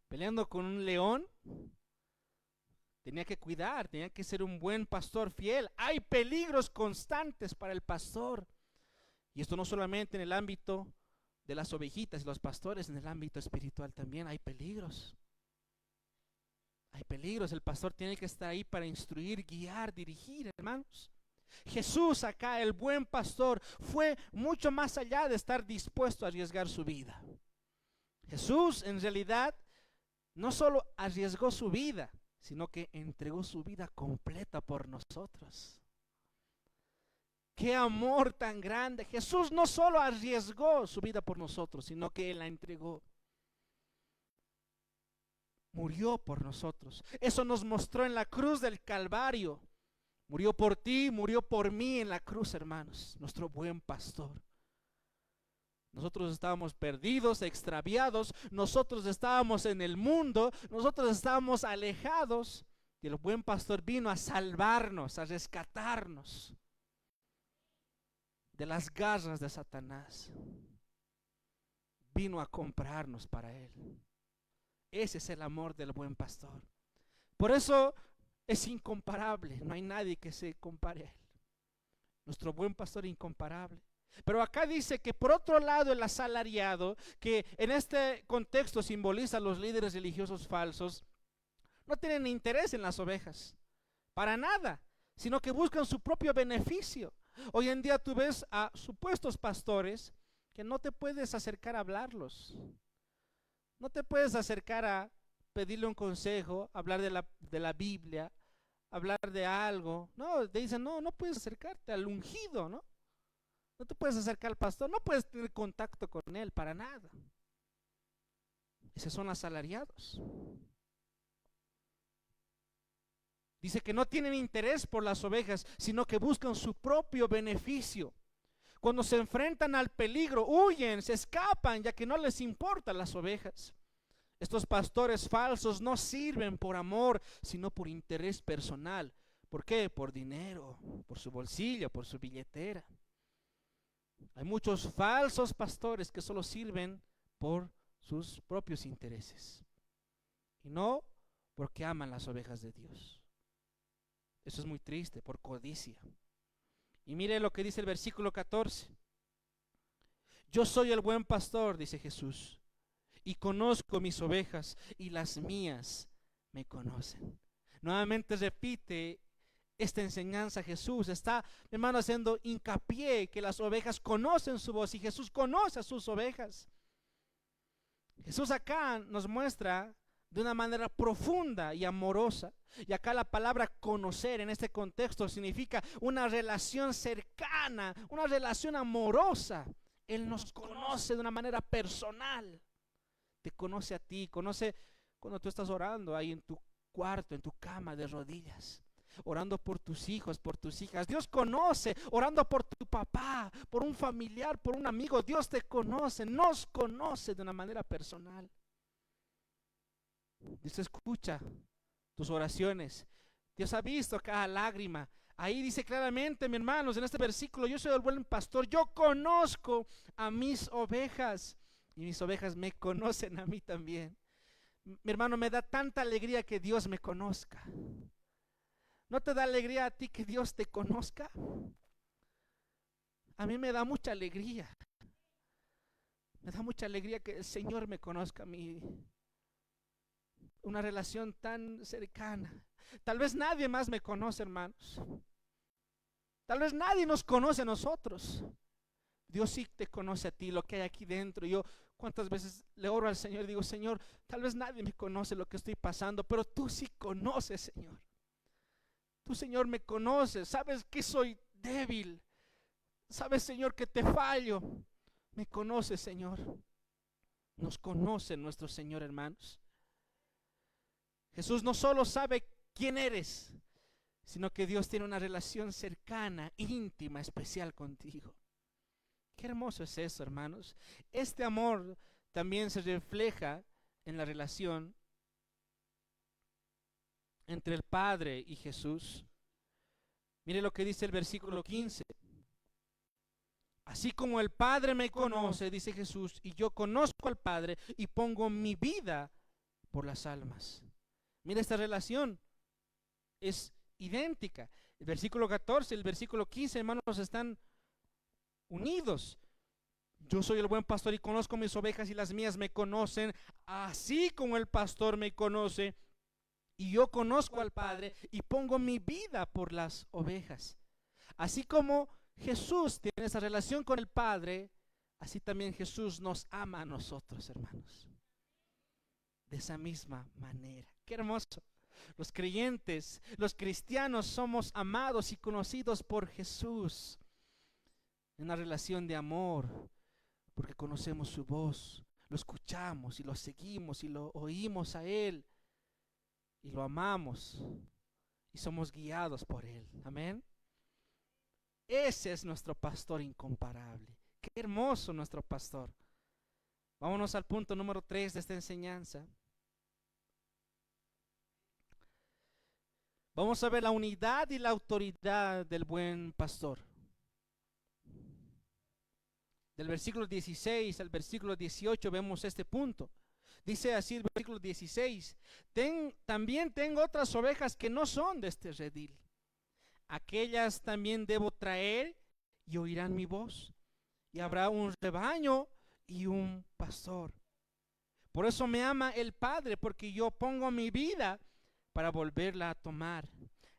Peleando con un león. Tenía que cuidar, tenía que ser un buen pastor fiel. Hay peligros constantes para el pastor. Y esto no solamente en el ámbito de las ovejitas y los pastores, en el ámbito espiritual también hay peligros. Hay peligros. El pastor tiene que estar ahí para instruir, guiar, dirigir, hermanos. Jesús acá, el buen pastor, fue mucho más allá de estar dispuesto a arriesgar su vida. Jesús en realidad no solo arriesgó su vida, sino que entregó su vida completa por nosotros. ¡Qué amor tan grande! Jesús no solo arriesgó su vida por nosotros, sino que Él la entregó. Murió por nosotros. Eso nos mostró en la cruz del Calvario. Murió por ti, murió por mí en la cruz, hermanos, nuestro buen pastor. Nosotros estábamos perdidos, extraviados, nosotros estábamos en el mundo, nosotros estábamos alejados, y el buen pastor vino a salvarnos, a rescatarnos de las garras de Satanás. Vino a comprarnos para Él. Ese es el amor del buen pastor. Por eso es incomparable, no hay nadie que se compare a Él. Nuestro buen pastor incomparable. Pero acá dice que por otro lado el asalariado, que en este contexto simboliza a los líderes religiosos falsos, no tienen interés en las ovejas, para nada, sino que buscan su propio beneficio. Hoy en día tú ves a supuestos pastores que no te puedes acercar a hablarlos, no te puedes acercar a pedirle un consejo, hablar de la Biblia, hablar de algo. No, te dicen, no puedes acercarte al ungido, ¿no? No te puedes acercar al pastor, no puedes tener contacto con él para nada. Esos son asalariados. Dice que no tienen interés por las ovejas, sino que buscan su propio beneficio. Cuando se enfrentan al peligro, huyen, se escapan, ya que no les importan las ovejas. Estos pastores falsos no sirven por amor, sino por interés personal. ¿Por qué? Por dinero, por su bolsillo, por su billetera. Hay muchos falsos pastores que solo sirven por sus propios intereses y no porque aman las ovejas de Dios. Eso es muy triste, por codicia. Y mire lo que dice el versículo 14. Yo soy el buen pastor, dice Jesús, y conozco mis ovejas y las mías me conocen. Nuevamente repite esta enseñanza. Jesús está, hermano, haciendo hincapié que las ovejas conocen su voz y Jesús conoce a sus ovejas. Jesús acá nos muestra de una manera profunda y amorosa. Y acá la palabra conocer en este contexto significa una relación cercana, una relación amorosa. Él nos conoce de una manera personal. Te conoce a ti, conoce cuando tú estás orando ahí en tu cuarto, en tu cama de rodillas, orando por tus hijos, por tus hijas. Dios conoce, orando por tu papá, por un familiar, por un amigo. Dios te conoce, nos conoce de una manera personal. Dios escucha tus oraciones. Dios ha visto cada lágrima. Ahí dice claramente, mis hermanos, en este versículo: yo soy el buen pastor, yo conozco a mis ovejas y mis ovejas me conocen a mí también. Mi hermano, me da tanta alegría que Dios me conozca. ¿No te da alegría a ti que Dios te conozca? A mí me da mucha alegría. Me da mucha alegría que el Señor me conozca a mí. Una relación tan cercana. Tal vez nadie más me conoce, hermanos. Tal vez nadie nos conoce a nosotros. Dios sí te conoce a ti, lo que hay aquí dentro. Yo cuántas veces le oro al Señor y digo, Señor, tal vez nadie me conoce lo que estoy pasando, pero tú sí conoces, Señor. Tú, Señor, me conoces. Sabes que soy débil. Sabes, Señor, que te fallo. Me conoces, Señor. Nos conoce nuestro Señor, hermanos. Jesús no solo sabe quién eres, sino que Dios tiene una relación cercana, íntima, especial contigo. Qué hermoso es eso, hermanos. Este amor también se refleja en la relación entre el Padre y Jesús. Mire lo que dice el versículo 15. Así como el Padre me conoce, dice Jesús, y yo conozco al Padre y pongo mi vida por las almas. Mira, esta relación es idéntica. El versículo 14 y el versículo 15, hermanos, están unidos. Yo soy el buen pastor y conozco mis ovejas y las mías me conocen, así como el pastor me conoce y yo conozco al Padre y pongo mi vida por las ovejas. Así como Jesús tiene esa relación con el Padre, así también Jesús nos ama a nosotros, hermanos. De esa misma manera. Qué hermoso. Los creyentes, los cristianos somos amados y conocidos por Jesús en una relación de amor, porque conocemos su voz, lo escuchamos y lo seguimos y lo oímos a Él y lo amamos y somos guiados por Él. Amén. Ese es nuestro pastor incomparable. Qué hermoso nuestro pastor. Vámonos al punto número 3 de esta enseñanza. Vamos a ver la unidad y la autoridad del buen pastor. Del versículo 16 al versículo 18 vemos este punto. Dice así el versículo 16: también tengo otras ovejas que no son de este redil. Aquellas también debo traer y oirán mi voz. Y habrá un rebaño y un pastor. Por eso me ama el Padre, porque yo pongo mi vida para volverla a tomar.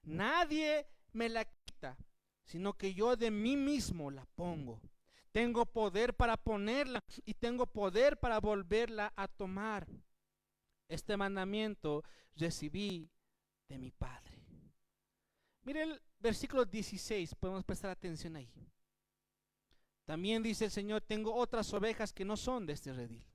Nadie me la quita, sino que yo de mí mismo la pongo. Tengo poder para ponerla y tengo poder para volverla a tomar. Este mandamiento recibí de mi Padre. Mire el versículo 16, podemos prestar atención ahí. También dice el Señor, tengo otras ovejas que no son de este redil.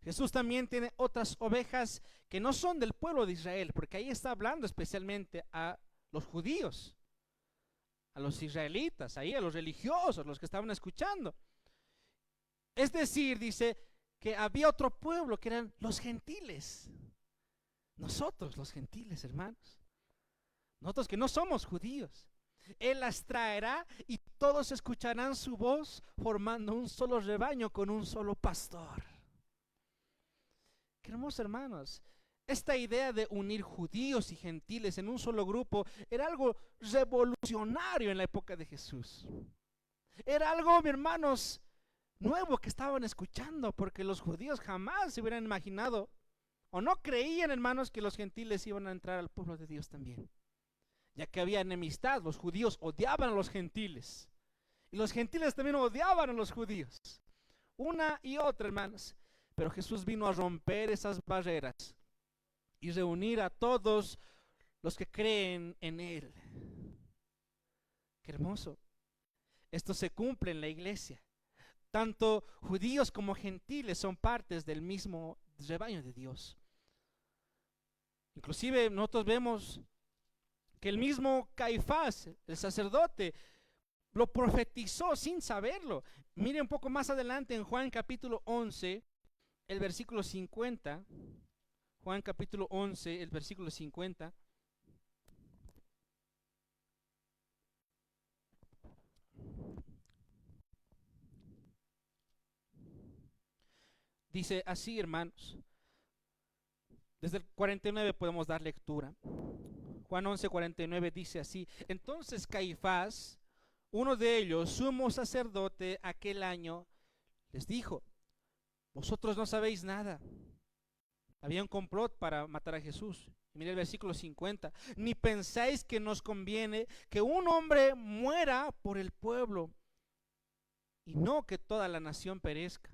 Jesús también tiene otras ovejas que no son del pueblo de Israel, porque ahí está hablando especialmente a los judíos, a los israelitas, ahí a los religiosos, los que estaban escuchando. Es decir, dice que había otro pueblo que eran los gentiles. Nosotros los gentiles, hermanos. Nosotros que no somos judíos. Él las traerá y todos escucharán su voz formando un solo rebaño con un solo pastor. Qué hermoso, hermanos. Esta idea de unir judíos y gentiles en un solo grupo era algo revolucionario en la época de Jesús. Era algo, mis hermanos, nuevo que estaban escuchando, porque los judíos jamás se hubieran imaginado o no creían, hermanos, que los gentiles iban a entrar al pueblo de Dios también, ya que había enemistad. Los judíos odiaban a los gentiles y los gentiles también odiaban a los judíos, una y otra, hermanos. Pero Jesús vino a romper esas barreras y reunir a todos los que creen en Él. Qué hermoso. Esto se cumple en la iglesia. Tanto judíos como gentiles son partes del mismo rebaño de Dios. Inclusive nosotros vemos que el mismo Caifás, el sacerdote, lo profetizó sin saberlo. Mire un poco más adelante en Juan capítulo 11, el versículo 50. Juan capítulo 11, el versículo 50. Dice así, hermanos. Desde el 49 podemos dar lectura. Juan 11:49 dice así: entonces Caifás, uno de ellos, sumo sacerdote aquel año, les dijo: vosotros no sabéis nada. Había un complot para matar a Jesús. Mire el versículo 50. Ni pensáis que nos conviene que un hombre muera por el pueblo y no que toda la nación perezca.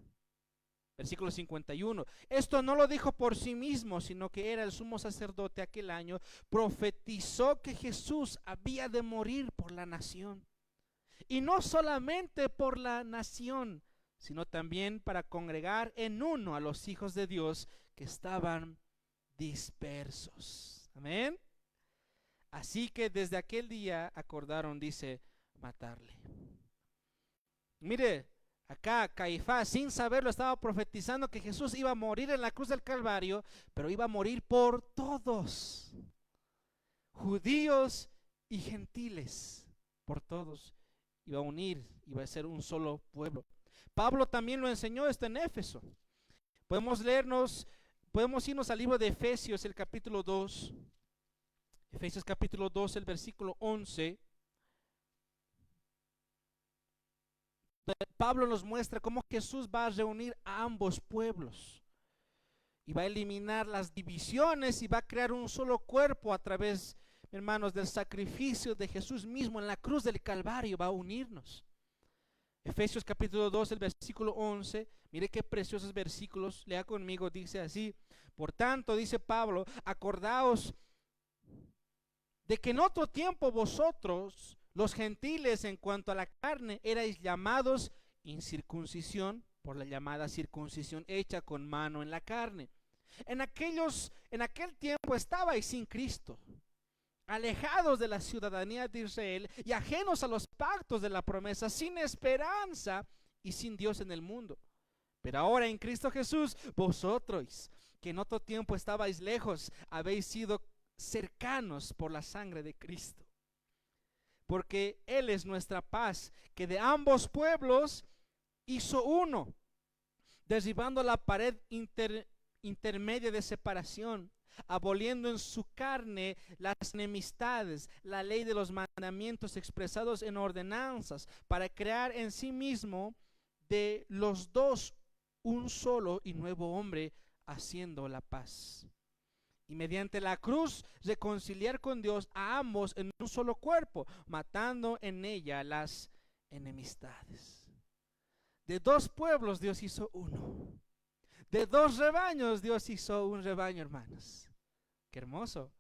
Versículo 51. Esto no lo dijo por sí mismo, sino que era el sumo sacerdote aquel año. Profetizó que Jesús había de morir por la nación. Y no solamente por la nación, sino también para congregar en uno a los hijos de Dios que estaban dispersos. Amén. Así que desde aquel día acordaron, dice, matarle. Mire, acá Caifás, sin saberlo, estaba profetizando que Jesús iba a morir en la cruz del Calvario, pero iba a morir por todos, judíos y gentiles, por todos. Iba a unir, iba a ser un solo pueblo. Pablo también lo enseñó esto en Éfeso. Podemos irnos al libro de Efesios, el capítulo 2. Efesios capítulo 2, el versículo 11. Pablo nos muestra cómo Jesús va a reunir a ambos pueblos y va a eliminar las divisiones y va a crear un solo cuerpo a través, hermanos, del sacrificio de Jesús mismo en la cruz del Calvario. Va a unirnos. Efesios capítulo 2, el versículo 11. Mire qué preciosos versículos. Lea conmigo, dice así: por tanto, dice Pablo, acordaos de que en otro tiempo vosotros, los gentiles, en cuanto a la carne, erais llamados incircuncisión por la llamada circuncisión hecha con mano en la carne. En aquel tiempo estabais sin Cristo, alejados de la ciudadanía de Israel y ajenos a los pactos de la promesa, sin esperanza y sin Dios en el mundo. Pero ahora en Cristo Jesús, vosotros, que en otro tiempo estabais lejos, habéis sido cercanos por la sangre de Cristo. Porque Él es nuestra paz, que de ambos pueblos hizo uno, derribando la pared intermedia de separación, aboliendo en su carne las enemistades, la ley de los mandamientos expresados en ordenanzas, para crear en sí mismo de los dos un solo y nuevo hombre, haciendo la paz. Y mediante la cruz reconciliar con Dios a ambos en un solo cuerpo, matando en ella las enemistades. De dos pueblos Dios hizo uno. De dos rebaños Dios hizo un rebaño, hermanos. Qué hermoso.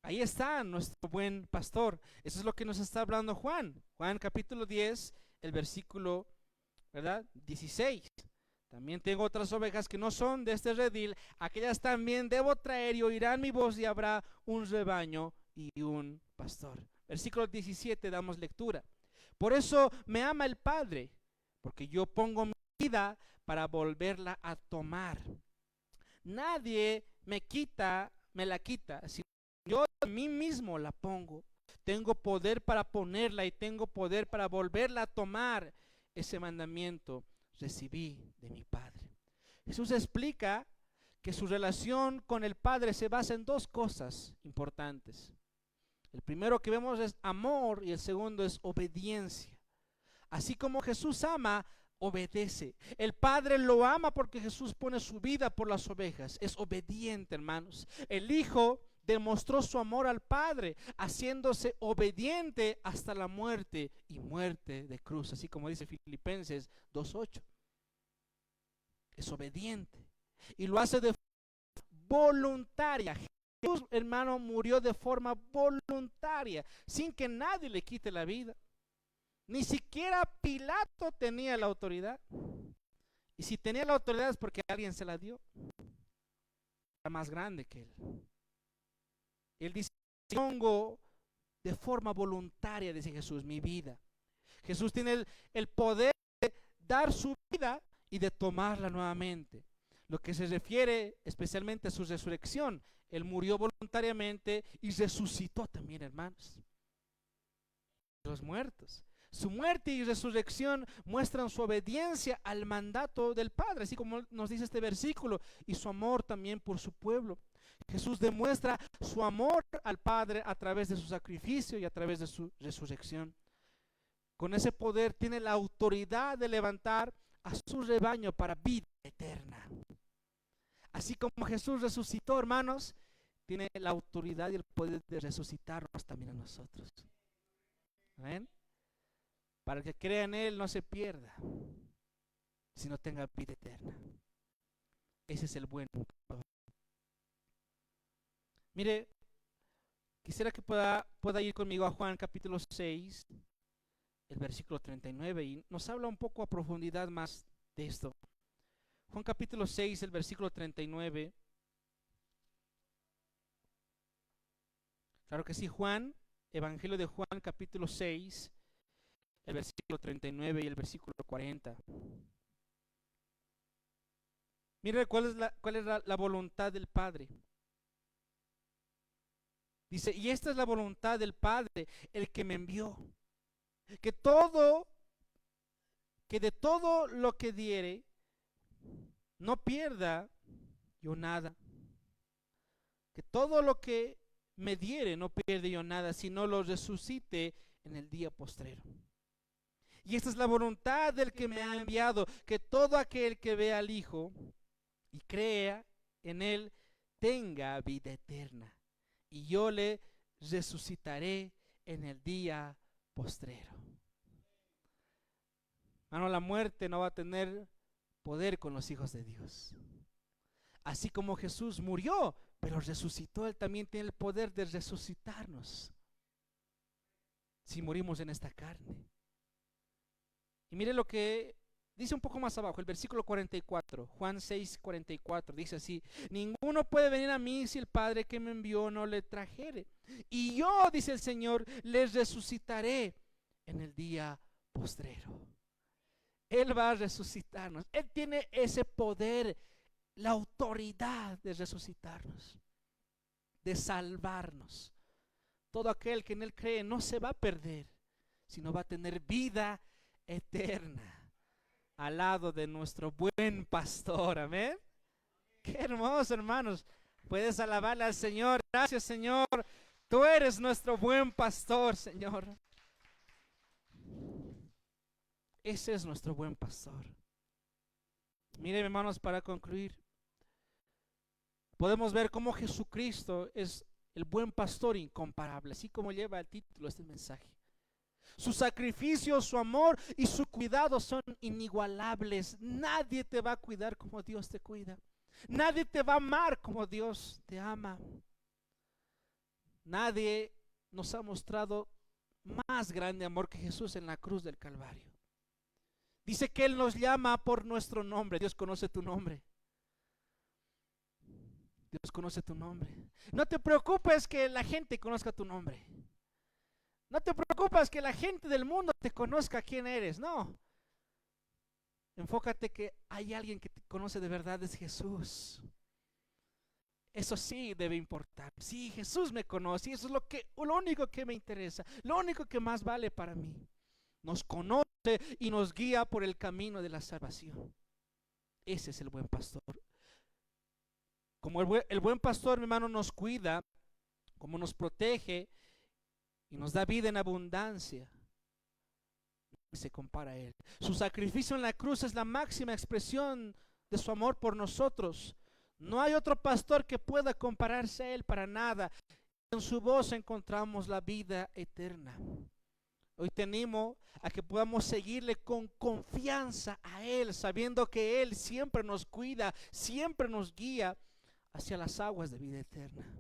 Ahí está nuestro buen pastor. Eso es lo que nos está hablando Juan. Juan capítulo 10, el versículo, ¿verdad? 16. También tengo otras ovejas que no son de este redil, aquellas también debo traer y oirán mi voz y habrá un rebaño y un pastor. Versículo 17 damos lectura. Por eso me ama el Padre, porque yo pongo mi vida para volverla a tomar. Nadie me la quita, sino yo a mí mismo la pongo. Tengo poder para ponerla y tengo poder para volverla a tomar. Ese mandamiento recibí de mi Padre. Jesús explica que su relación con el Padre se basa en dos cosas importantes. El primero que vemos es amor y el segundo es obediencia. Así como Jesús ama, obedece. El Padre lo ama porque Jesús pone su vida por las ovejas. Es obediente, hermanos. El Hijo demostró su amor al Padre, haciéndose obediente hasta la muerte y muerte de cruz, así como dice Filipenses 2:8. Es obediente y lo hace de forma voluntaria. Jesús, hermano, murió de forma voluntaria, sin que nadie le quite la vida. Ni siquiera Pilato tenía la autoridad. Y si tenía la autoridad es porque alguien se la dio. Era más grande que él. Él dice: pongo de forma voluntaria, dice Jesús, mi vida. Jesús tiene el poder de dar su vida y de tomarla nuevamente. Lo que se refiere especialmente a su resurrección. Él murió voluntariamente y resucitó también, hermanos. Los muertos. Su muerte y resurrección muestran su obediencia al mandato del Padre, así como nos dice este versículo, y su amor también por su pueblo. Jesús demuestra su amor al Padre a través de su sacrificio y a través de su resurrección. Con ese poder tiene la autoridad de levantar a su rebaño para vida eterna. Así como Jesús resucitó, hermanos, tiene la autoridad y el poder de resucitarnos también a nosotros. ¿Ven? Para el que crea en Él no se pierda, sino tenga vida eterna. Ese es el buen pastor. Mire, quisiera que pueda ir conmigo a Juan capítulo 6, el versículo 39, y nos habla un poco a profundidad más de esto. Juan capítulo 6, el versículo 39. Claro que sí, Juan, Evangelio de Juan capítulo 6, el versículo 39 y el versículo 40. Mire cuál es la voluntad del Padre. Dice, y esta es la voluntad del Padre, el que me envió, que de todo lo que diere, no pierda yo nada. Que todo lo que me diere, no pierde yo nada, sino lo resucite en el día postrero. Y esta es la voluntad del que me ha enviado, que todo aquel que vea al Hijo y crea en Él, tenga vida eterna. Y yo le resucitaré en el día postrero. Hermano, la muerte no va a tener poder con los hijos de Dios. Así como Jesús murió, pero resucitó, Él también tiene el poder de resucitarnos si morimos en esta carne. Y mire lo que dice un poco más abajo, el versículo 44, Juan 6, 44, dice así: ninguno puede venir a mí si el Padre que me envió no le trajere. Y yo, dice el Señor, les resucitaré en el día postrero. Él va a resucitarnos. Él tiene ese poder, la autoridad de resucitarnos, de salvarnos. Todo aquel que en Él cree no se va a perder, sino va a tener vida eterna al lado de nuestro buen pastor. Amén. Qué hermoso, hermanos. Puedes alabarle al Señor. Gracias, Señor. Tú eres nuestro buen pastor, Señor. Ese es nuestro buen pastor. Miren, hermanos, para concluir, podemos ver cómo Jesucristo es el buen pastor incomparable, así como lleva el título de este mensaje. Su sacrificio, su amor y su cuidado son inigualables. Nadie te va a cuidar como Dios te cuida. Nadie te va a amar como Dios te ama. Nadie nos ha mostrado más grande amor que Jesús en la cruz del Calvario. Dice que Él nos llama por nuestro nombre. Dios conoce tu nombre. Dios conoce tu nombre. No te preocupes que la gente conozca tu nombre. No te preocupes que la gente del mundo te conozca quién eres. No. Enfócate que hay alguien que te conoce de verdad, es Jesús. Eso sí debe importar. Sí, Jesús me conoce y eso es lo único que me interesa, lo único que más vale para mí. Nos conoce y nos guía por el camino de la salvación. Ese es el buen pastor. Como el buen pastor, mi hermano, nos cuida, como nos protege y nos da vida en abundancia, se compara a Él. Su sacrificio en la cruz es la máxima expresión de su amor por nosotros. No hay otro pastor que pueda compararse a Él para nada. En su voz encontramos la vida eterna. Hoy te animo a que podamos seguirle con confianza a Él, sabiendo que Él siempre nos cuida, siempre nos guía hacia las aguas de vida eterna.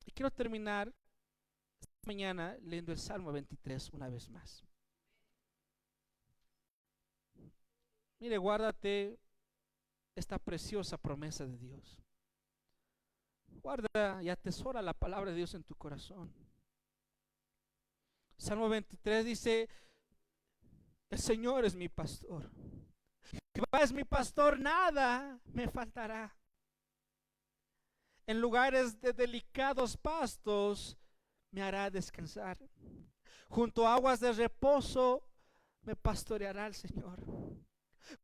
Y quiero terminar esta mañana leyendo el Salmo 23 una vez más. Mire, guárdate esta preciosa promesa de Dios. Guarda y atesora la palabra de Dios en tu corazón. Salmo 23 dice: el Señor es mi pastor. Jehová es mi pastor, nada me faltará. En lugares de delicados pastos me hará descansar. Junto a aguas de reposo me pastoreará el Señor.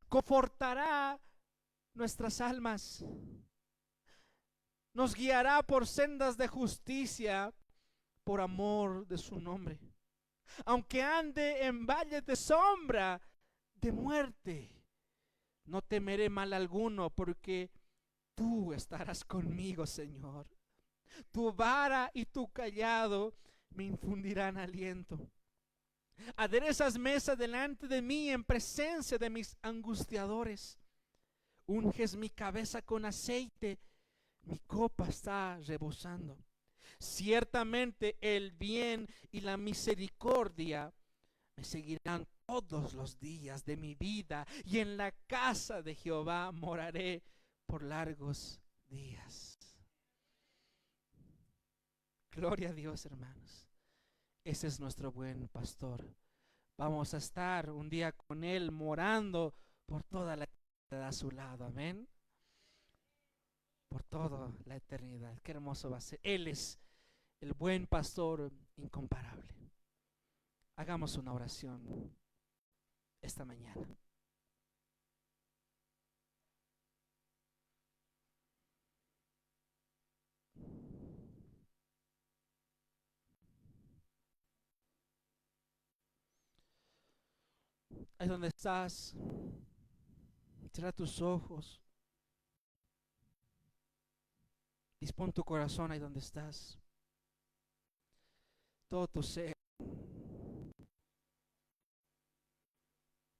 Confortará nuestras almas. nos guiará por sendas de justicia por amor de su nombre. Aunque ande en valle de sombra de muerte, no temeré mal alguno, porque tú estarás conmigo, Señor. Tu vara y tu callado me infundirán aliento. Aderezas mesa delante de mí en presencia de mis angustiadores. Unges mi cabeza con aceite, mi copa está rebosando. Ciertamente el bien y la misericordia me seguirán todos los días de mi vida, y en la casa de Jehová moraré por largos días. Gloria a Dios, hermanos. Ese es nuestro buen pastor. Vamos a estar un día con Él morando por toda la eternidad a su lado. Amén. Por toda la eternidad. Qué hermoso va a ser. Él es el buen pastor incomparable. Hagamos una oración esta mañana. Ahí donde estás, cierra tus ojos, dispón tu corazón ahí donde estás, todo tu ser,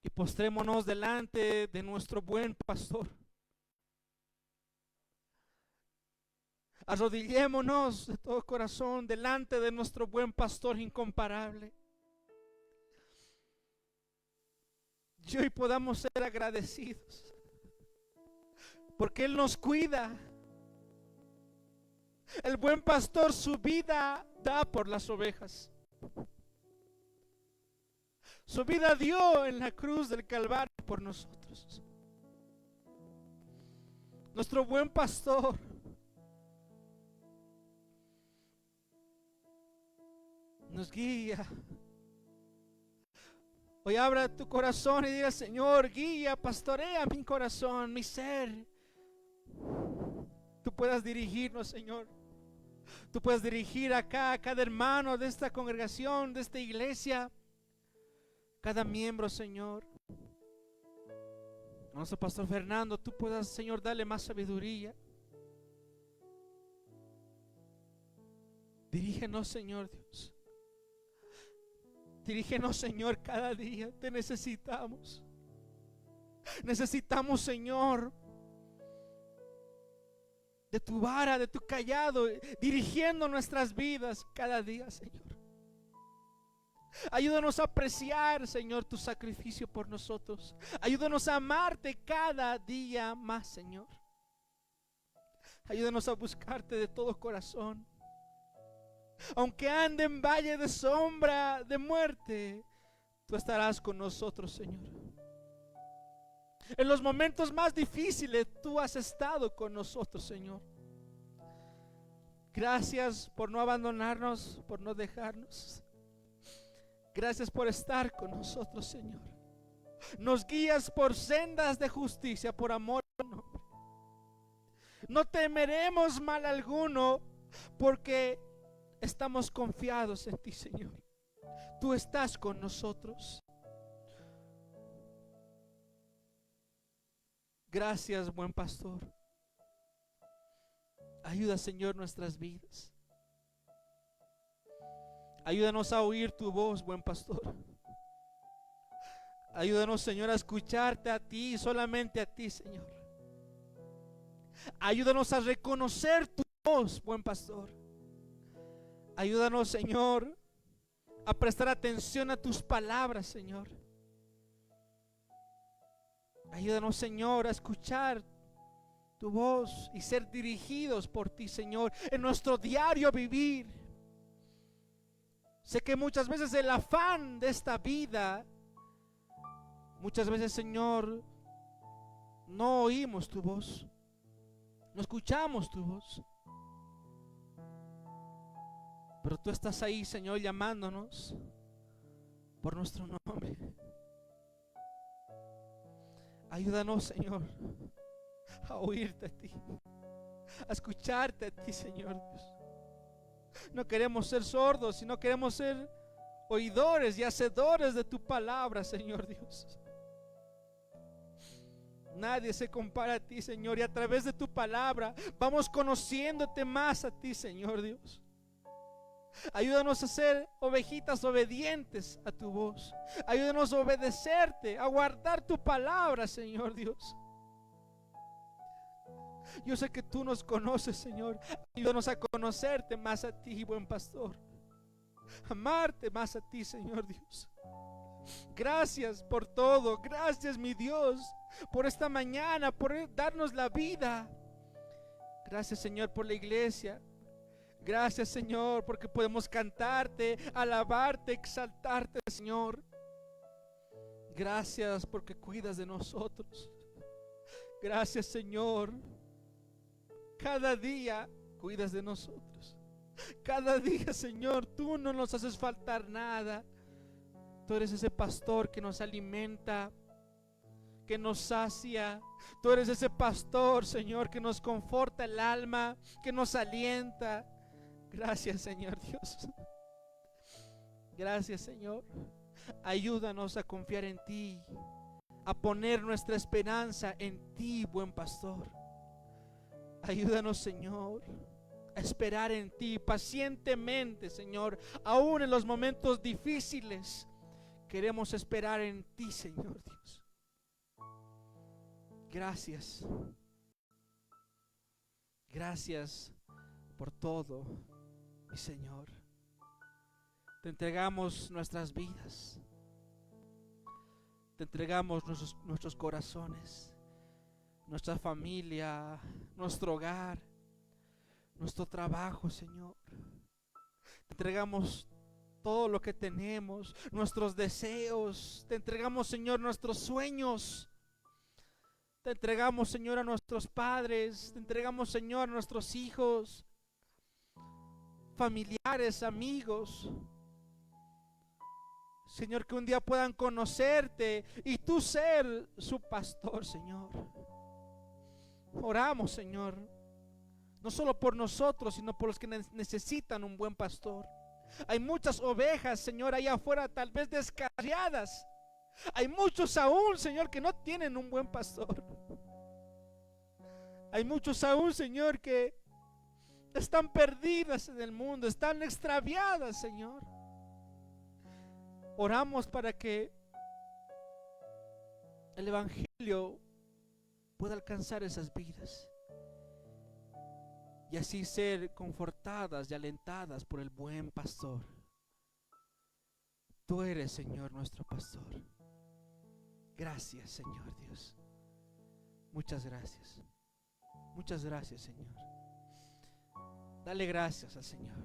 y postrémonos delante de nuestro buen pastor. Arrodillémonos de todo corazón delante de nuestro buen pastor incomparable. Y hoy podamos ser agradecidos porque Él nos cuida. El buen pastor su vida da por las ovejas. Su vida dio en la cruz del Calvario por nosotros. Nuestro buen pastor nos guía. Hoy abra tu corazón y diga: Señor, guía, pastorea mi corazón, mi ser. Tú puedas dirigirnos, Señor. Tú puedas dirigir acá a cada hermano de esta congregación, de esta iglesia, cada miembro, Señor. A nuestro pastor Fernando, tú puedas, Señor, darle más sabiduría. Dirígenos, Señor Dios. Dirígenos, Señor, cada día. Te necesitamos. Necesitamos, Señor, de tu vara, de tu callado, dirigiendo nuestras vidas cada día, Señor. Ayúdanos a apreciar, Señor, tu sacrificio por nosotros. Ayúdanos a amarte cada día más, Señor. Ayúdanos a buscarte de todo corazón. Aunque ande en valle de sombra de muerte, tú estarás con nosotros, Señor. En los momentos más difíciles, tú has estado con nosotros, Señor. Gracias por no abandonarnos, por no dejarnos. Gracias por estar con nosotros, Señor. Nos guías por sendas de justicia, por amor a tu nombre. No temeremos mal alguno, porque estamos confiados en ti, Señor. Tú estás con nosotros. Gracias, buen pastor. Ayuda, Señor, nuestras vidas. Ayúdanos a oír tu voz, buen pastor. Ayúdanos, Señor, a escucharte a ti, solamente a ti, Señor. Ayúdanos a reconocer tu voz, buen pastor. Ayúdanos, Señor, a prestar atención a tus palabras, Señor. Ayúdanos, Señor, a escuchar tu voz y ser dirigidos por ti, Señor, en nuestro diario vivir. Sé que muchas veces el afán de esta vida, muchas veces, Señor, no oímos tu voz, no escuchamos tu voz. Pero tú estás ahí, Señor, llamándonos por nuestro nombre. Ayúdanos, Señor, a oírte a ti, a escucharte a ti, Señor Dios. No queremos ser sordos, sino queremos ser oidores y hacedores de tu palabra, Señor Dios. Nadie se compara a ti, Señor, y a través de tu palabra vamos conociéndote más a ti, Señor Dios. Ayúdanos a ser ovejitas obedientes a tu voz. Ayúdanos a obedecerte, a guardar tu palabra, Señor Dios. Yo sé que tú nos conoces, Señor. Ayúdanos a conocerte más a ti, buen pastor. Amarte más a ti, Señor Dios. Gracias por todo. Gracias, mi Dios, por esta mañana, por darnos la vida. Gracias, Señor, por la iglesia. Gracias, Señor, porque podemos cantarte, alabarte, exaltarte, Señor. Gracias porque cuidas de nosotros. Gracias, Señor. Cada día cuidas de nosotros. Cada día, Señor, tú no nos haces faltar nada. Tú eres ese pastor que nos alimenta, que nos sacia. Tú eres ese pastor, Señor, que nos conforta el alma, que nos alienta. Gracias, Señor Dios. Gracias, Señor. Ayúdanos a confiar en ti, a poner nuestra esperanza en ti, buen pastor. Ayúdanos, Señor, a esperar en ti pacientemente, Señor. Aún en los momentos difíciles queremos esperar en ti, Señor Dios. Gracias. Gracias por todo, mi Señor. Te entregamos nuestras vidas. Te entregamos nuestros corazones, nuestra familia, nuestro hogar, nuestro trabajo, Señor. Te entregamos todo lo que tenemos, nuestros deseos. Te entregamos, Señor, nuestros sueños. Te entregamos, Señor, a nuestros padres. Te entregamos, Señor, a nuestros hijos, familiares, amigos. Señor, que un día puedan conocerte y tú ser su pastor, Señor. Oramos, Señor, no solo por nosotros, sino por los que necesitan un buen pastor. Hay muchas ovejas, Señor, allá afuera, tal vez descarriadas. Hay muchos aún, Señor, que no tienen un buen pastor. Hay muchos aún, Señor, que están perdidas en el mundo, están extraviadas, Señor. Oramos para que el Evangelio pueda alcanzar esas vidas y así ser confortadas y alentadas por el buen pastor. Tú eres, Señor, nuestro pastor. Gracias, Señor Dios. Muchas gracias. Muchas gracias, Señor. Dale gracias al Señor.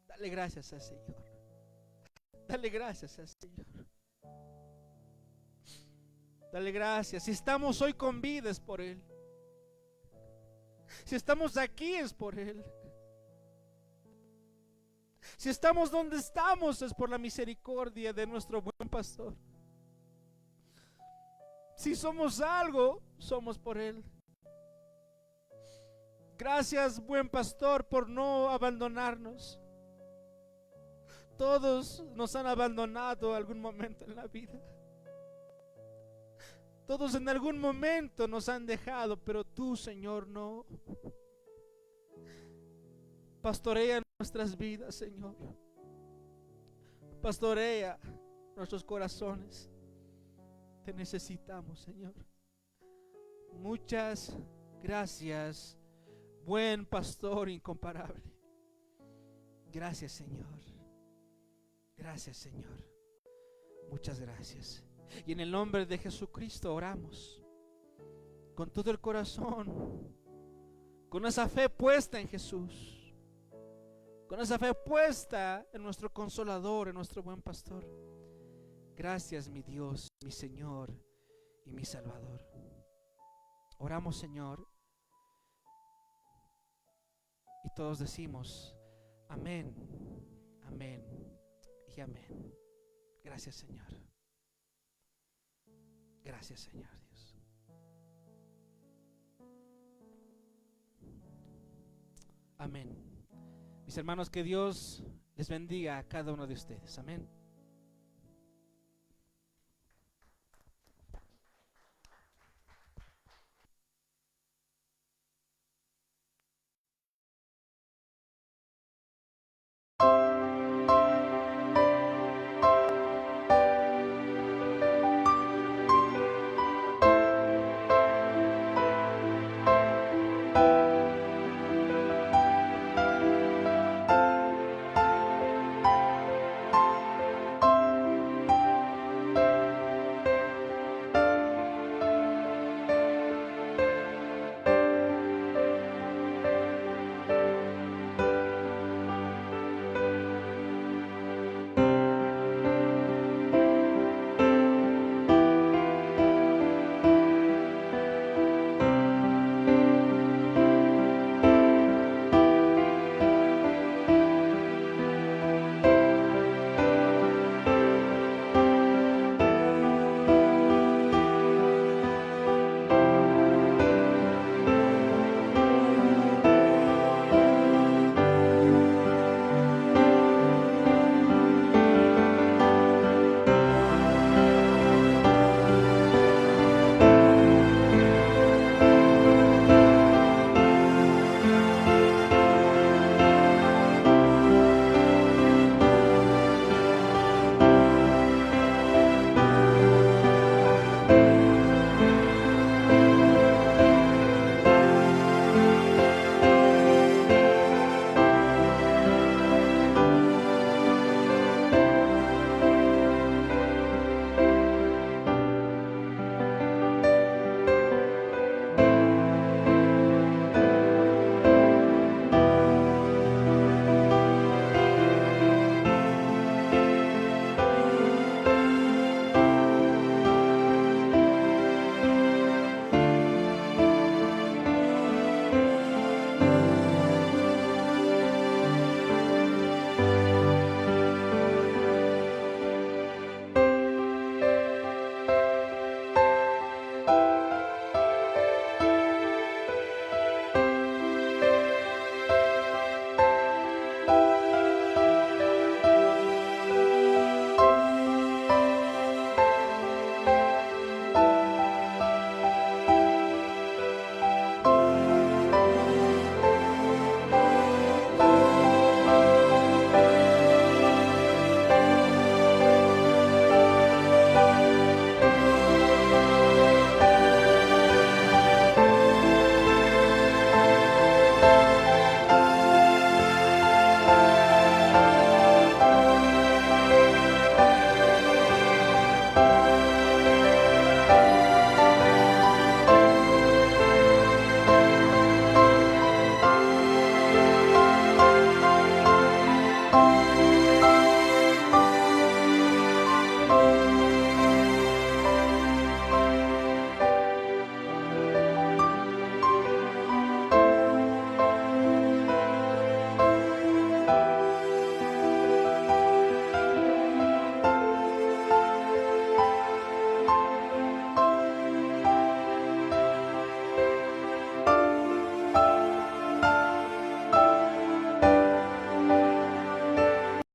Dale gracias al Señor. Dale gracias al Señor. Dale gracias. Si estamos hoy con vida es por Él. Si estamos aquí es por Él. Si estamos donde estamos es por la misericordia de nuestro buen pastor. Si somos algo, somos por Él. Gracias, buen pastor, por no abandonarnos. Todos nos han abandonado en algún momento en la vida. Todos en algún momento nos han dejado, pero tú, Señor, no. Pastorea nuestras vidas, Señor. Pastorea nuestros corazones. Te necesitamos, Señor. Muchas gracias, buen pastor incomparable. Gracias, Señor. Gracias, Señor. Muchas gracias. Y en el nombre de Jesucristo oramos con todo el corazón, con esa fe puesta en Jesús, con esa fe puesta en nuestro Consolador, en nuestro buen pastor. Gracias, mi Dios, mi Señor y mi Salvador. Oramos, Señor, y todos decimos amén, amén y amén. Gracias, Señor. Gracias, Señor Dios. Amén. Mis hermanos, que Dios les bendiga a cada uno de ustedes. Amén.